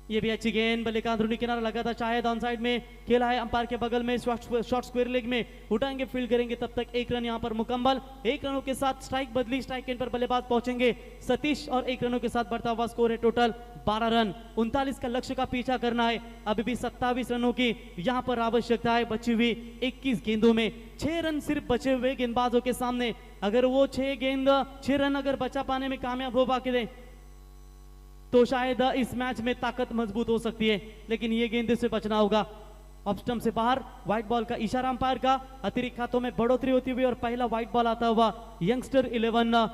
ये भी अच्छी गेंद, बल्ले का अंदरूनी किनारा लगा था, शायद ऑन साइड में खेला है अंपायर के बगल में, शॉर्ट स्क्वायर लेग में उठाएंगे, फील्ड करेंगे, तब तक 1 रन यहाँ पर मुकम्मल। 1 रनों के साथ स्ट्राइक बदली, स्ट्राइक एंड पर बल्लेबाज पहुंचेंगे सतीश और 1 रनों के साथ बढ़ता हुआ स्कोर है टोटल 12 रन। 39 का लक्ष्य का पीछा करना है, अभी भी 27 रनों की यहाँ पर आवश्यकता है बची हुई 21 गेंदों में। 6 रन सिर्फ बचे हुए गेंदबाजों के सामने, अगर वो 6 रन अगर बचा पाने में कामयाब हो पाके तो शायद इस मैच में ताकत मजबूत हो सकती है, लेकिन ये गेंद से बचना होगा। ऑफ स्टंप से बाहर, व्हाइट बॉल का इशारा अंपायर का, अतिरिक्त खातों में बढ़ोतरी होती हुई और पहला व्हाइट बॉल आता हुआ यंगस्टर 11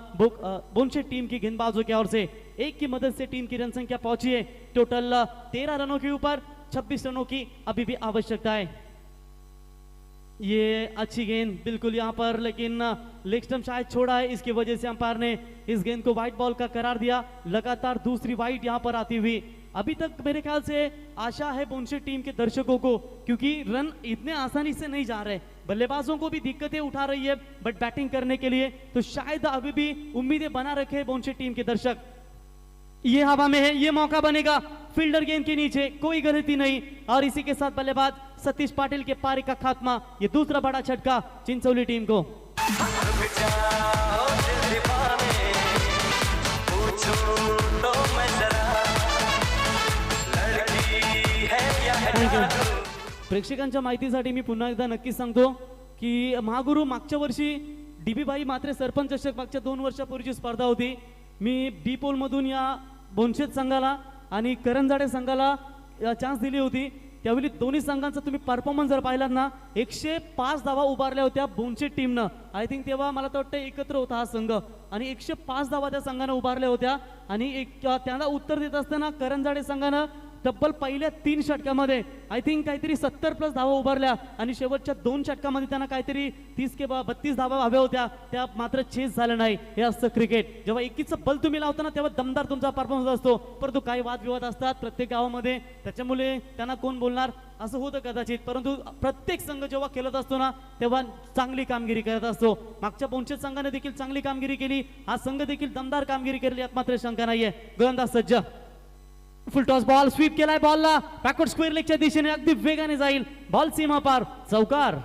बोनशे टीम की गेंदबाजों की ओर से। 1 की मदद से टीम की रन संख्या पहुंची है टोटल 13 रनों के ऊपर, 26 रनों की अभी भी आवश्यकता है। ये अच्छी गेंद बिल्कुल यहाँ पर, लेकिन लेग स्टंप शायद छोड़ा है, इसकी वजह से अंपायर ने इस गेंद को व्हाइट बॉल का करार दिया। लगातार दूसरी व्हाइट यहाँ पर आती हुई, अभी तक मेरे ख्याल से आशा है बोनशे टीम के दर्शकों को, क्योंकि रन इतने आसानी से नहीं जा रहे, बल्लेबाजों को भी दिक्कतें उठा रही है बट बैटिंग करने के लिए, तो शायद अभी भी उम्मीदें बना रखे बोनशे टीम के दर्शक। ये हवा में है, ये मौका बनेगा, फील्डर गेंद के नीचे, कोई गलती नहीं, और इसी के साथ बल्लेबाज सतीश पाटिल के पारी का खात्मा, ये दूसरा बड़ा झटका चिंचौली टीम को। प्रेक्षकांच्या माहितीसाठी मी पुन्हा एकदा नक्कीच सांगतो की महागुरु मागच्या वर्षी डीबी भाई मात्रे सरपंच चषक मागच्या 2 वर्षापूर्वीची स्पर्धा होती, मी डी पोल मधून या बोनशेत संघाला आणि करंजाडे संघाला चान्स दिली होती। त्यावेळी दोन्ही संघांचा तुम्ही परफॉर्मन्स जर पाहिलात ना, 105 धावा उभारल्या होत्या बोनशे टीमनं, आय थिंक तेव्हा मला तर वाटतं एकत्र होता हा संघ, आणि 105 धावा त्या संघानं उभारल्या होत्या, आणि त्यांना उत्तर देत असताना करंजाडे संघानं तब्बल पहिल्या 3 षटकामध्ये आय थिंक काहीतरी 70+ धावा उभारल्या, आणि शेवटच्या 2 षटकामध्ये त्यांना काहीतरी 30 के 32 धावा हव्या होत्या, त्या मात्र चेस झालं नाही। हे असतं क्रिकेट, जेव्हा एकीचं बल तुम्ही लावताना तेव्हा दमदार तुमचा परफॉर्मन्स असतो, परंतु काही वादविवाद असतात प्रत्येक गावामध्ये, त्याच्यामुळे त्यांना कोण बोलणार असं होतं कदाचित, परंतु प्रत्येक संघ जेव्हा खेळत असतो ना तेव्हा चांगली कामगिरी करत असतो। मागच्या बोनशेत संघाने देखील चांगली कामगिरी केली, हा संघ देखील दमदार कामगिरी केली, यात मात्र शंका नाहीये। गोलंदाज सज्ज, फुल टॉस बॉल स्वीप केलाय, बॉलला बॅकवर्ड स्क्वेअर लेगच्या दिशेने अगदी वेगाने जाईल, बॉल सीमा पार, चौकार।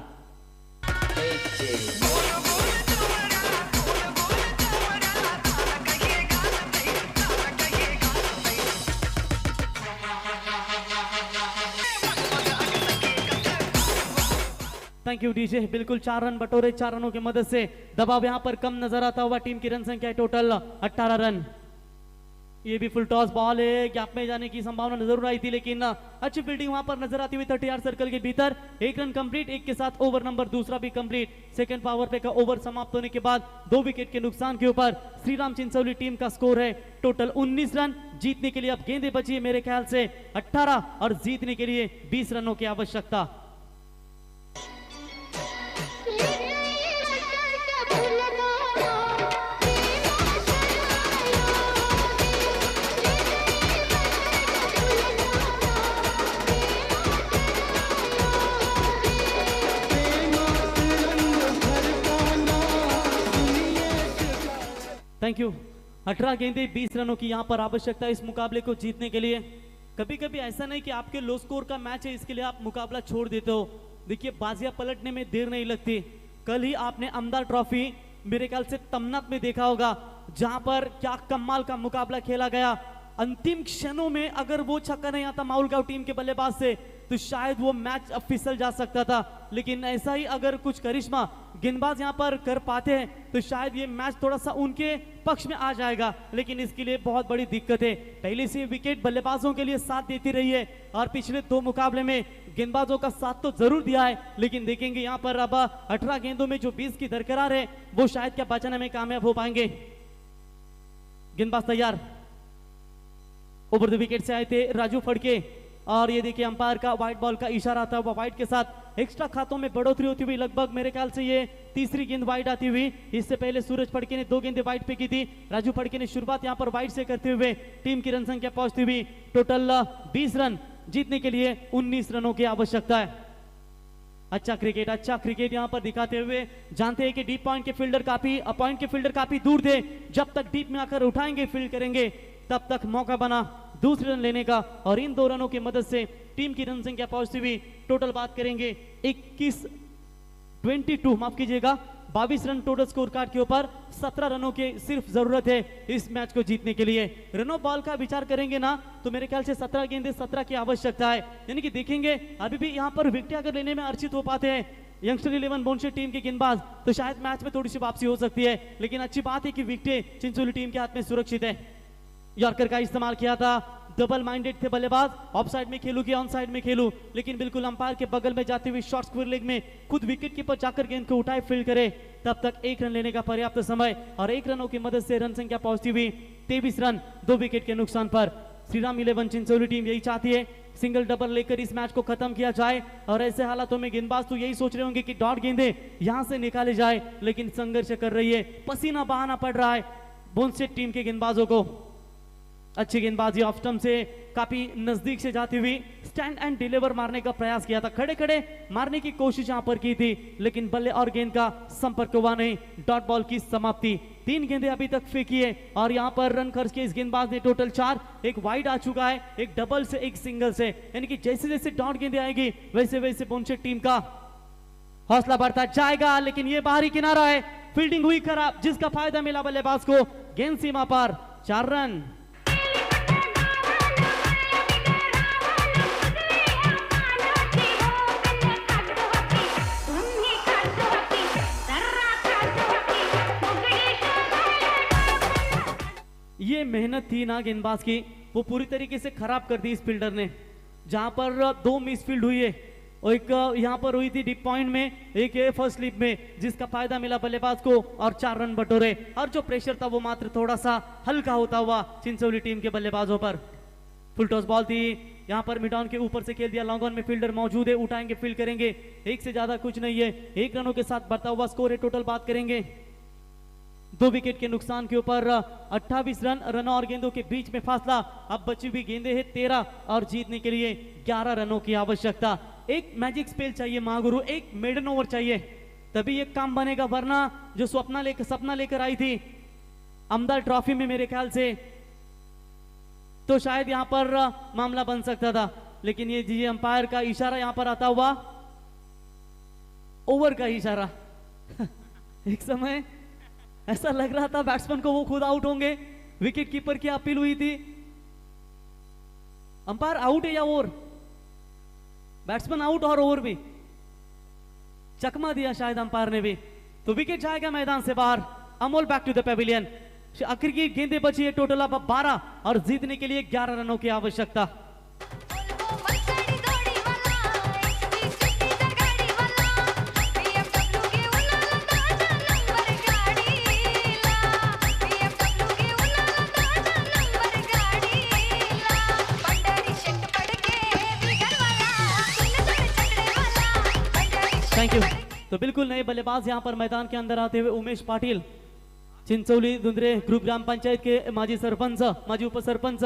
थैंक यू डीजे, बिल्कुल 4 रन बटोरे, 4 रनों की मदद से दबाव यहाँ पर कम नजर आता हुआ, टीम की रन संख्या टोटल 18 रन। ये भी फुल टॉस बॉल है, गैप में जाने की संभावना जरूर आई थी, लेकिन अच्छी फील्डिंग वहां पर नजर आती हुई 30 यार्ड सर्कल के भीतर। एक रन कंप्लीट, एक के साथ ओवर नंबर दूसरा भी कंप्लीट। सेकंड पावर प्ले का ओवर समाप्त होने के बाद 2 विकेट के नुकसान के ऊपर श्रीराम चिंचोली टीम का स्कोर है टोटल 19 रन। जीतने के लिए अब गेंदें बची है मेरे ख्याल से 18 और जीतने के लिए 20 रनों की आवश्यकता। Thank you. 18 गेंदे 20 रनों की यहाँ पर आवश्यकता इस मुकाबले को जीतने के लिए। कभी कभी ऐसा नहीं कि आपके लो स्कोर का मैच है इसके लिए आप मुकाबला छोड़ देते हो। देखिए बाजियां पलटने में देर नहीं लगती। कल ही आपने अमदार ट्रॉफी मेरे ख्याल से तमनात में देखा होगा, जहां पर क्या कमाल का मुकाबला खेला गया। अंतिम क्षणों में अगर वो छक्का नहीं आता माउलगांव टीम के बल्लेबाज से तो शायद वो मैच अब फिसल जा सकता था, लेकिन ऐसा ही अगर कुछ करिश्मा गेंदबाज यहां पर कर पाते हैं तो शायद ये मैच थोड़ा सा उनके पक्ष में आ जाएगा, लेकिन इसके लिए बहुत बड़ी दिक्कत है। पहले से विकेट बल्लेबाजों के लिए साथ देती रही है और पिछले 2 मुकाबले में गेंदबाजों का साथ तो जरूर दिया है, लेकिन देखेंगे यहाँ पर अब 18 गेंदों में जो 20 की दरकरार है वो शायद क्या बचाने में कामयाब हो पाएंगे। गेंदबाज तैयार, ओवर द विकेट से आए थे राजू फड़के और ये देखिए अंपायर का व्हाइट बॉल का इशारा था, वह व्हाइट के साथ एक्स्ट्रा खातों में बढ़ोतरी होती हुई लगभग मेरे ख्याल से ये तीसरी गेंद व्हाइट आती हुई। इससे पहले सूरज फड़के ने 2 गेंदें व्हाइट पे की थी। राजू फड़के ने शुरुआत यहां पर व्हाइट से करते हुए टीम की रन संख्या पहुंचती हुई टोटल 20 रन। जीतने के लिए 19 रनों की आवश्यकता है। अच्छा क्रिकेट यहां पर दिखाते हुए जानते हैं कि डीप पॉइंट के फील्डर काफी दूर थे। जब तक डीप में आकर उठाएंगे फील्ड करेंगे तब तक मौका बना दूसरे रन लेने का, और इन 2 रनों की मदद से टीम की रन संख्या पहुंचती हुई टोटल बात करेंगे 22 रन टोटल स्कोर कार्ड के ऊपर। 17 रनों की सिर्फ जरूरत है इस मैच को जीतने के लिए। रन ऑफ बॉल का विचार करेंगे ना तो मेरे ख्याल से 17 गेंदे 17 की आवश्यकता है, यानी कि देखेंगे अभी भी यहाँ पर विकेट अगर लेने में अर्चित हो पाते हैं यंगस्टर 11 बोनशेट टीम के गेंदबाज तो शायद मैच में थोड़ी सी वापसी हो सकती है, लेकिन अच्छी बात है कि विकेट चिंचोली टीम के हाथ में सुरक्षित है। यॉर्कर का इस्तेमाल किया था, डबल माइंडेड थे बल्लेबाज, ऑफ साइड में खेलूं कि ऑन साइड में खेलूं, लेकिन बिल्कुल अंपायर के बगल में जाते हुए शॉर्ट स्क्वायर लेग में खुद विकेट कीपर जाकर गेंद को उठाए फील्ड करे, तब तक 1 रन लेने का पर्याप्त समय और 1 रनों की मदद से रन संख्या पहुंचती हुई 23 रन 2 विकेट के नुकसान पर। श्रीराम 11 चिंचोली टीम यही चाहती है सिंगल डबल लेकर इस मैच को खत्म किया जाए, और ऐसे हालातों में गेंदबाज तो यही सोच रहे होंगे कि डॉट गेंदे यहां से निकाले जाए, लेकिन संघर्ष कर रही है, पसीना बहाना पड़ रहा है बोनसेट टीम के गेंदबाजों को। अच्छी गेंदबाजी ऑफ स्टंप से काफी नजदीक से जाती हुई स्टैंड एंड डिलीवर मारने का प्रयास किया था, खड़े खड़े मारने की कोशिश यहां पर की थी, लेकिन बल्ले और गेंद का संपर्क हुआ नहीं। डॉट बॉल की समाप्ति। 3 गेंदें अभी तक फेंकी है और यहां पर रन खर्च के इस गेंदबाज ने टोटल 4, एक वाइड आ चुका है, एक डबल से एक सिंगल से, यानी कि जैसे जैसे डॉट गेंदें आएगी वैसे वैसे बोनसेट टीम का हौसला बढ़ता जाएगा, लेकिन ये बाहरी किनारा है, फील्डिंग हुई खराब जिसका फायदा मिला बल्लेबाज को। गेंद सीमा पर 4 रन। ये मेहनत थी ना गेंदबाज की, वो पूरी तरीके से खराब कर दी इस फील्डर ने, जहां पर 2 मिस फील्ड हुई है और एक यहां पर हुई थी डीप पॉइंट में, एक फर्स्ट स्लिप में, जिसका फायदा मिला बल्लेबाज को और 4 रन बटोरे, और जो प्रेशर था वो मात्र थोड़ा सा हल्का होता हुआ चिंचोली टीम के बल्लेबाजों पर। फुल टॉस बॉल थी, यहां पर मिड ऑन के ऊपर से खेल दिया, लॉन्ग ऑन में फील्डर मौजूद है, उठाएंगे फील्ड करेंगे, 1 से ज्यादा कुछ नहीं है, 1 रनों के साथ बढ़ता हुआ स्कोर है। टोटल बात करेंगे 2 विकेट के नुकसान के ऊपर 28 रन, रनों और गेंदों के बीच में फासला, अब बची हुई गेंदें हैं 13 और जीतने के लिए 11 रनों की आवश्यकता। एक मैजिक स्पेल चाहिए महागुरु, एक मेडन ओवर चाहिए, तभी ये काम बनेगा, वरना जो सपना लेकर आई थी अमदार ट्रॉफी में मेरे ख्याल से तो शायद यहां पर मामला बन सकता था, लेकिन ये जी अंपायर का इशारा यहां पर आता हुआ, ओवर का इशारा एक समय ऐसा लग रहा था बैट्समैन को वो खुद आउट होंगे, विकेट कीपर की अपील हुई थी, अंपायर आउट है या ओवर, बैट्समैन आउट और ओवर भी, चकमा दिया शायद अंपायर ने भी, तो विकेट जाएगा मैदान से बाहर। Amol back to the pavilion. आखिर की गेंदे बची है टोटल अब 12 और जीतने के लिए 11 रनों की आवश्यकता। Thank you. तो बिल्कुल नए बल्लेबाज यहाँ पर मैदान के अंदर आते हुए उमेश पाटिल, चिंचोली धुंद्रे ग्रुप ग्राम पंचायत के माजी सरपंच, माजी उपसरपंच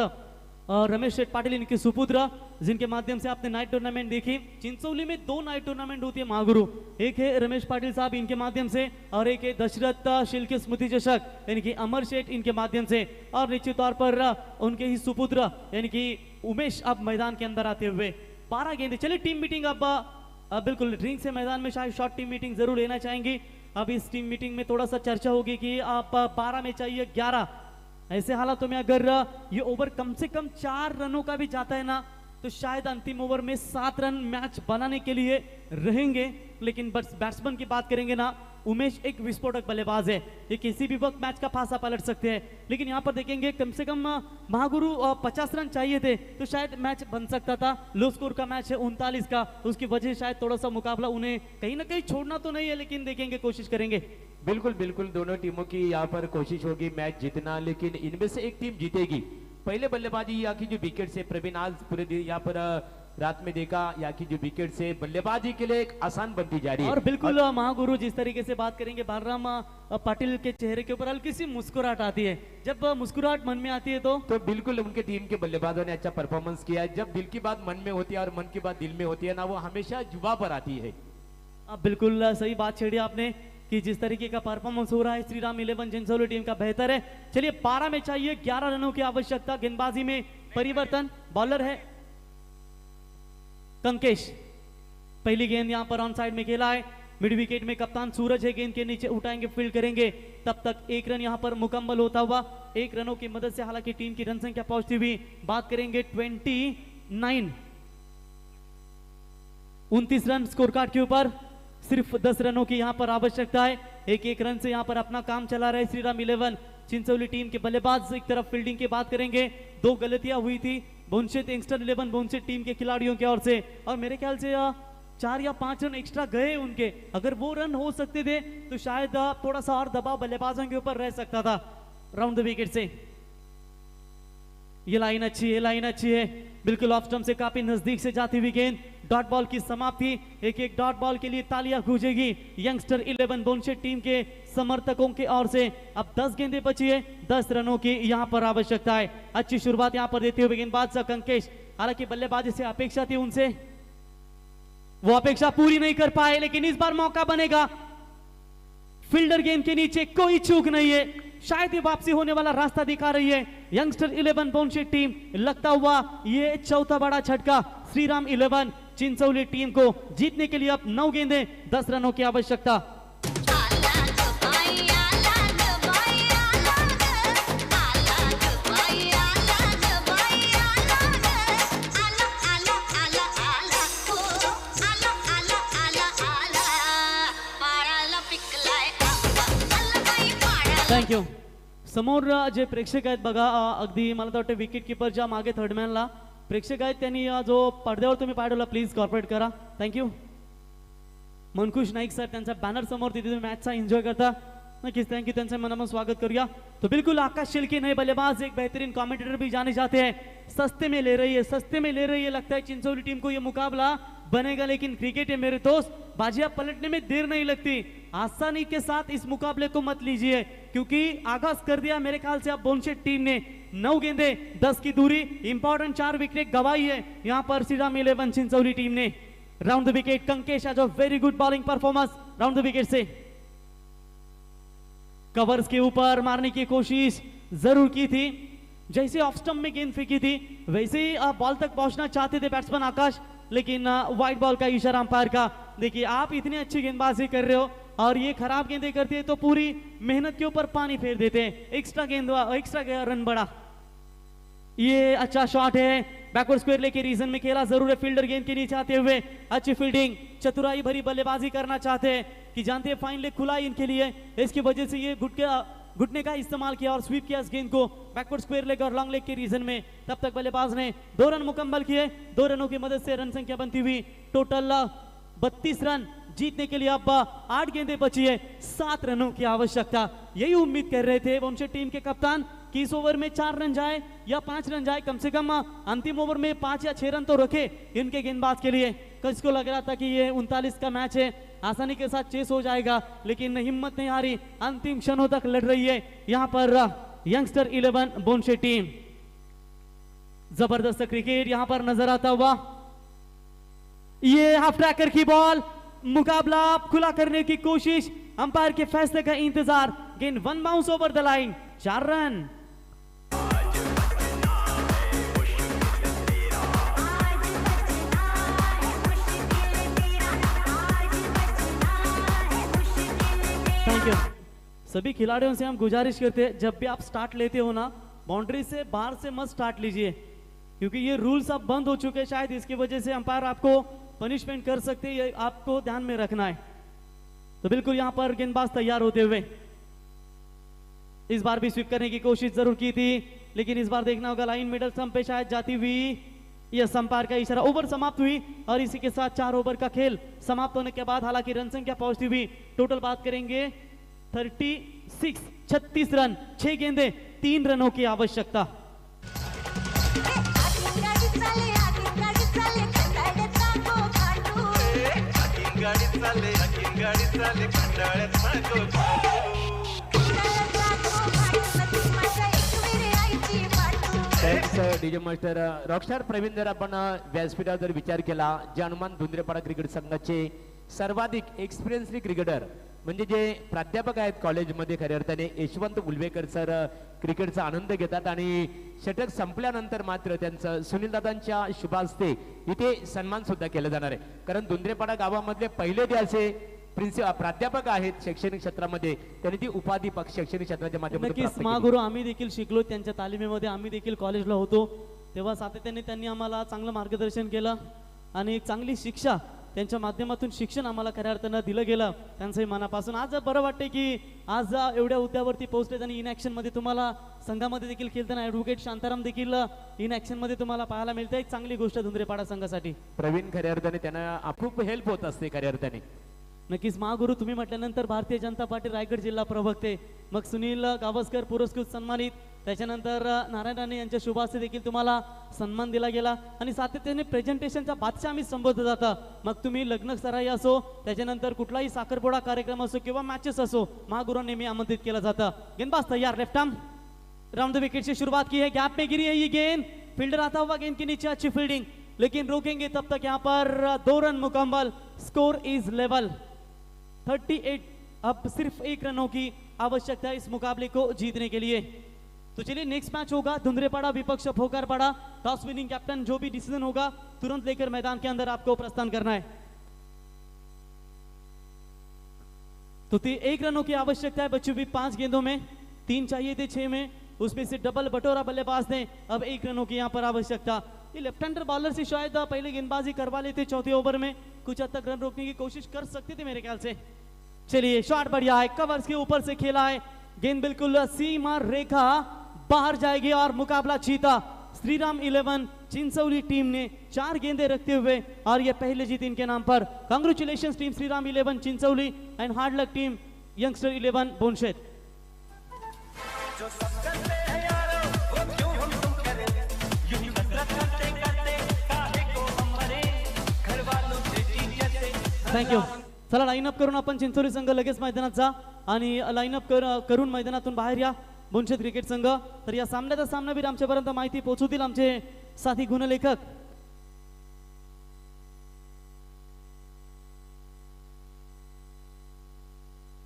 और रमेश शेठ पाटिल इनके सुपुत्र, जिनके माध्यम से आपने नाइट टूर्नामेंट देखी। चिंचोली में 2 नाइट टूर्नामेंट होती है महागुरु, एक है रमेश पाटिल साहब इनके माध्यम से और एक है दशरथ शिल्के स्मृति चषक यानी कि अमर शेठ इनके माध्यम से, और निश्चित तौर पर उनके ही सुपुत्र यानी कि उमेश अब मैदान के अंदर आते हुए 12 गेंदे। चलिए टीम मीटिंग अब बिल्कुल रिंग से मैदान में शायद शॉर्ट टीम मीटिंग जरूर लेना चाहेंगे। अब इस टीम मीटिंग में थोड़ा सा चर्चा होगी कि आप 12 में चाहिए 11, ऐसे हालातों में अगर ये ओवर कम से कम 4 रनों का भी जाता है ना तो शायद अंतिम ओवर में 7 रन मैच बनाने के लिए रहेंगे। लेकिन बैट्समैन की बात करेंगे ना, उमेश एक विस्फोटक बल्लेबाज है, ये किसी भी वक्त मैच का फांसा पलट सकते हैं। लेकिन यहाँ पर देखेंगे कम से कम महागुरु 50 रन चाहिए थे तो शायद मैच बन सकता था। लो स्कोर का मैच है 39 का, उसकी वजह से शायद थोड़ा सा मुकाबला उन्हें कहीं ना कहीं छोड़ना तो नहीं है, लेकिन देखेंगे कोशिश करेंगे। बिल्कुल बिल्कुल दोनों टीमों की यहाँ पर कोशिश होगी मैच जीतना, लेकिन इनमें से एक टीम जीतेगी। पहले बल्लेबाजी यहाँ की जो विकेट से प्रवीण आज पूरे दिन यहाँ पर रात में देखा, यहाँ की जो विकेट से बल्लेबाजी के लिए एक आसान बनती जा रही है। और बिल्कुल महागुरु जिस तरीके से बात करेंगे, बालराम पाटिल के चेहरे के ऊपर हल्की सी मुस्कुराहट आती है। जब मुस्कुराहट मन में आती है तो बिल्कुल उनके टीम के बल्लेबाजों ने अच्छा परफॉर्मेंस किया है। जब दिल की बात मन में होती है और मन की बात दिल में होती है ना, वो हमेशा जुबा पर आती है। अब बिल्कुल सही बात छेड़ी आपने कि जिस तरीके का परफॉर्मेंस हो रहा है श्रीराम 11 चिंचोली टीम का बेहतर है। चलिए 12 में चाहिए 11 रनों की आवश्यकता। गेंदबाजी में परिवर्तन, बॉलर है कंकेश, पहली गेंद यहां पर ऑन साइड में खेला है। मिड विकेट में कप्तान सूरज है, गेंद के नीचे उठाएंगे, फील्ड करेंगे। तब तक 1 रन यहां पर मुकम्मल होता हुआ 1 रनों की मदद से हालांकि टीम की रन संख्या पहुंचती हुई बात करेंगे 29, 29 रन स्कोर कार्ड के ऊपर। सिर्फ 10 रनों की यहां पर आवश्यकता है। 1-1 रन से यहां पर अपना काम चला रहे श्रीराम 11 चिंचोली टीम के बल्लेबाज। एक तरफ फील्डिंग की बात करेंगे, 2 गलतियां हुई थी बोनशेट यंगस्टर 11 बोनशेट टीम के खिलाड़ियों की ओर से, और मेरे ख्याल से 4 या 5 रन एक्स्ट्रा गए उनके। अगर वो रन हो सकते थे तो शायद थोड़ा सा और दबाव बल्लेबाजों के ऊपर रह सकता था राउंड द विकेट से। ये लाइन अच्छी है, लाइन अच्छी है, बिल्कुल ऑफ स्टंप से काफी नजदीक से जाती हुई गेंद। डॉट बॉल की समाप्ति, एक डॉट बॉल के लिए तालियां गूंजेगी यंगस्टर 11 बोनशेट टीम के समर्थकों के ओर से। अब 10 गेंदें बची है, 10 रनों की यहां पर आवश्यकता है। अच्छी शुरुआत यहां पर देते हुए गेंदबाज कंकेश, हालांकि बल्लेबाजी से अपेक्षा थी उनसे, वो अपेक्षा पूरी नहीं कर पाए, लेकिन इस बार मौका बनेगा। फील्डर गेंद के नीचे, कोई चूक नहीं है, शायद ये वापसी होने वाला रास्ता दिखा रही है यंगस्टर 11 बोनशेट टीम। लगता हुआ ये चौथा बड़ा झटका श्रीराम 11 चिंचोली टीम को जीतने के लिए अब 9 गेंदें, 10 रनों की आवश्यकता। Thank you. समोर जे प्रेक्षक आहेत बघा, अगदी मला तर वाटतं विकेट किपरच्या मागे थर्डमॅनला प्रेक्षक आहेत, त्यांनी जो पडद्यावर तुम्ही पाठवला प्लीज कॉर्पोरेट करा, थँक्यू। मनकुश नाईक सर त्यांचा बॅनर समोर तिथे तुम्ही मॅचचा एन्जॉय करता, नक्कीच थैंक यू, त्यांचं मनापासून स्वागत करूया। तो बिल्कुल आकाश शिल्के नए बल्लेबाज, एक बेहतरीन कमेंटेटर भी जाने जाते हैं, सस्ते में ले रही है, सस्ते में ले रही है। लगता है चिंचोली टीम को ये मुकाबला बनेगा, लेकिन क्रिकेट है मेरे दोस्त, बाजियां पलटने में देर नहीं लगती। आसानी के साथ इस मुकाबले को मत लीजिए, क्योंकि आगाज कर दिया मेरे ख्याल से अब बोनशेट टीम ने। 9 गेंदे, 10 की दूरी, इंपॉर्टेंट 4 विकेट गवाई है यहाँ पर श्रीराम 11 चिंचोली टीम ने। राउंड द विकेट कंकेश आज very good bowling performance round the wicket से। कवर्स के ऊपर मारने की कोशिश जरूर की थी, जैसे ऑफ स्टंप में गेंद फेंकी थी वैसे ही बॉल तक पहुंचना चाहते थे बैट्समैन आकाश, लेकिन वाइड बॉल का इशारा अंपायर का। देखिए आप इतनी अच्छी गेंदबाजी कर रहे हो और ये खराब गेंदें करते हैं तो पूरी मेहनत के ऊपर पानी फेर देते हैं। एक्स्ट्रा रन बढ़ा, ये अच्छा शॉट है, बैकवर्ड स्क्वायर लेके रीजन में खेला जरूर है, फील्डर गेंद के नीचे आते हुए अच्छी फील्डिंग, चतुराई भरी बल्लेबाजी करना चाहते हैं कि जानते हैं फाइन लेग खुला है इनके लिए, इसकी वजह से ये घुटने का इस्तेमाल किया और स्वीप किया इस गेंद को बैकवर्ड स्क्वायर लेग और लॉन्ग लेग के रीजन में। तब तक बल्लेबाज ने 2 रन मुकम्मल किए। 2 रनों की मदद से रन संख्या बनती हुई टोटल 32 रन। जीतने के लिए अब 8 गेंदें बची है, 7 रनों की आवश्यकता। यही उम्मीद कर रहे थे वंशे टीम के कप्तान कि इस ओवर में 4 रन जाए या 5 रन जाए, कम से कम अंतिम ओवर में 5 या 6 रन तो रखे इनके गेंदबाज के लिए। किसको लग रहा था कि ये 39 का मैच है, आसानी के साथ चेस हो जाएगा, लेकिन हिम्मत नहीं हारी, अंतिम क्षणों तक लड़ रही है यहाँ पर यंगस्टर 11 बोनशे टीम। जबरदस्त क्रिकेट यहाँ पर नजर आता हुआ। ये हाफ ट्रैकर की बॉल, मुकाबला खुला करने की कोशिश, अंपायर के फैसले का इंतजार। गेंद 1 bounce over the line, 4 run. Thank you. सभी खिलाड़ियों से हम गुजारिश करते हैं जब भी आप स्टार्ट लेते हो ना, बाउंड्री से बाहर से मत स्टार्ट लीजिए, क्योंकि ये रूल्स अब बंद हो चुके हैं। शायद इसकी वजह से अंपायर आपको पनिशमेंट कर सकते हैं, ये आपको ध्यान में रखना है। तो बिल्कुल यहां पर गेंदबाज तैयार होते हुए, इस बार भी स्वीप करने की कोशिश जरूर की थी, लेकिन इस बार देखना होगा लाइन मिडल स्टंप पे शायद जाती हुई। यह अंपायर का इशारा। ओवर समाप्त हुई और इसी के साथ 4 ओवर का खेल समाप्त होने के बाद हालांकि रन संख्या पहुंचती हुई टोटल बात करेंगे 36 रन, 6 गेंदें, 3 रनों की आवश्यकता। Thanks DJ master. Rockstar Pravin, जर आपण व्यासपीठावर जर विचार केला, जे हनुमान धुंद्रेपाडा क्रिकेट संघाचे सर्वाधिक एक्सपिरियन्सली क्रिकेटर म्हणजे जे प्राध्यापक आहेत कॉलेजमध्ये, खऱ्या अर्थाने यशवंत उलवेकर सर क्रिकेटचा आनंद घेतात आणि षटक संपल्यानंतर मात्र त्यांचं सुनीलदादांच्या शुभ हस्ते इथे सन्मान सुद्धा केला जाणार आहे। कारण धुंद्रेपाडा गावामधले पहिले जे असे प्राध्यापक आहेत शैक्षणिक क्षेत्रामध्ये, त्यांनी ती उपाधी शैक्षणिक क्षेत्राच्या माध्यमातून नक्कीच महागुरु आम्ही देखील शिकलो त्यांच्या तालिमेमध्ये। आम्ही देखील कॉलेजला होतो तेव्हा सातत्याने त्यांनी आम्हाला चांगलं मार्गदर्शन केलं आणि एक चांगली शिक्षा त्यांच्या माध्यमातून शिक्षण आम्हाला खऱ्या अर्थानं दिलं गेलं त्यांचंही मनापासून। आज बरं वाटते की आज एवढ्या हुद्द्यावरती पोहोचलेत आणि इन ॲक्शन मध्ये तुम्हाला संघामध्ये देखील खेळताना ॲडव्होकेट शांताराम देखील इन ॲक्शन मध्ये तुम्हाला पाहायला मिळते। एक चांगली गोष्ट धुंद्रेपाडा संघासाठी। प्रवीण खऱ्या अर्थाने त्यांना खूप हेल्प होत असते खऱ्या अर्थाने। नक्कीच महागुरु, तुम्ही म्हटल्यानंतर भारतीय जनता पार्टी रायगड जिल्हा प्रवक्ते, मग सुनील गावस्कर पुरस्कृत सन्मानित, त्याच्यानंतर नारायण राणे यांच्या शुभ हस्ते देखील तुम्हाला सन्मान दिला गेला आणि सातत्याने प्रेझेंटेशनचा बादशाह आम्ही संबोधलं जातं। मग तुम्ही लग्न सराई असो, त्याच्यानंतर कुठलाही साखरपुडा कार्यक्रम असो किंवा मॅचेस असो, महागुरुंना नेहमी आमंत्रित केलं जातं। गेंदबाज तैयार, left arm round the wicket से शुरुआत की है, गैप में गिरी है ये गेंद, फील्डर आता हुआ गेंद के नीचे, अच्छी फील्डिंग, लेकिन रोकेंगे तब तक यहाँ पर 2 रन मुकम्मल, स्कोर इज लेवल 38। अब सिर्फ 1 रनों की आवश्यकता है इस मुकाबले को जीतने के लिए। तो चलिए नेक्स्ट मैच होगा धुंद्रेपाड़ा विपक्ष फोकारपाड़ा। टॉस विनिंग कैप्टन जो भी डिसीजन होगा तुरंत लेकर मैदान के अंदर आपको प्रस्थान करना है। तो 1 रनों की आवश्यकता है बच्चों भी 5 गेंदों में, 3 चाहिए थे 6 में, उसमें से डबल बटोरा बल्लेबाज ने। अब 1 रनों की यहाँ पर आवश्यकता। ये लेफ्ट हैंडर बॉलर से शायद पहले गेंदबाजी करवा लेते चौथे ओवर में, कुछ हद तक रन रोकने की कोशिश कर सकते थे मेरे ख्याल से। चलिए शॉट बढ़िया है, कवर्स के ऊपर से खेला है, गेंद बिल्कुल सीमा रेखा बाहर जाएगी और मुकाबला जीता श्रीराम 11 चिंचौली टीम ने 4 गेंदें रखते हुए, और यह पहले जीत इनके नाम पर। Congratulations team Shriram 11 Chinchauli and hard luck team youngster 11 Bonshet. Thank you. चला लाईनअप करून आपण चिंचोली संघ लगेच मैदानात जा आणि लाईनअप करून मैदानातून बाहेर या बोनशेत क्रिकेट संघ। तर या सामन्याचा सामनावीर आमच्यापर्यंत माहिती पोहोचवतील आमचे साथी गुणलेखक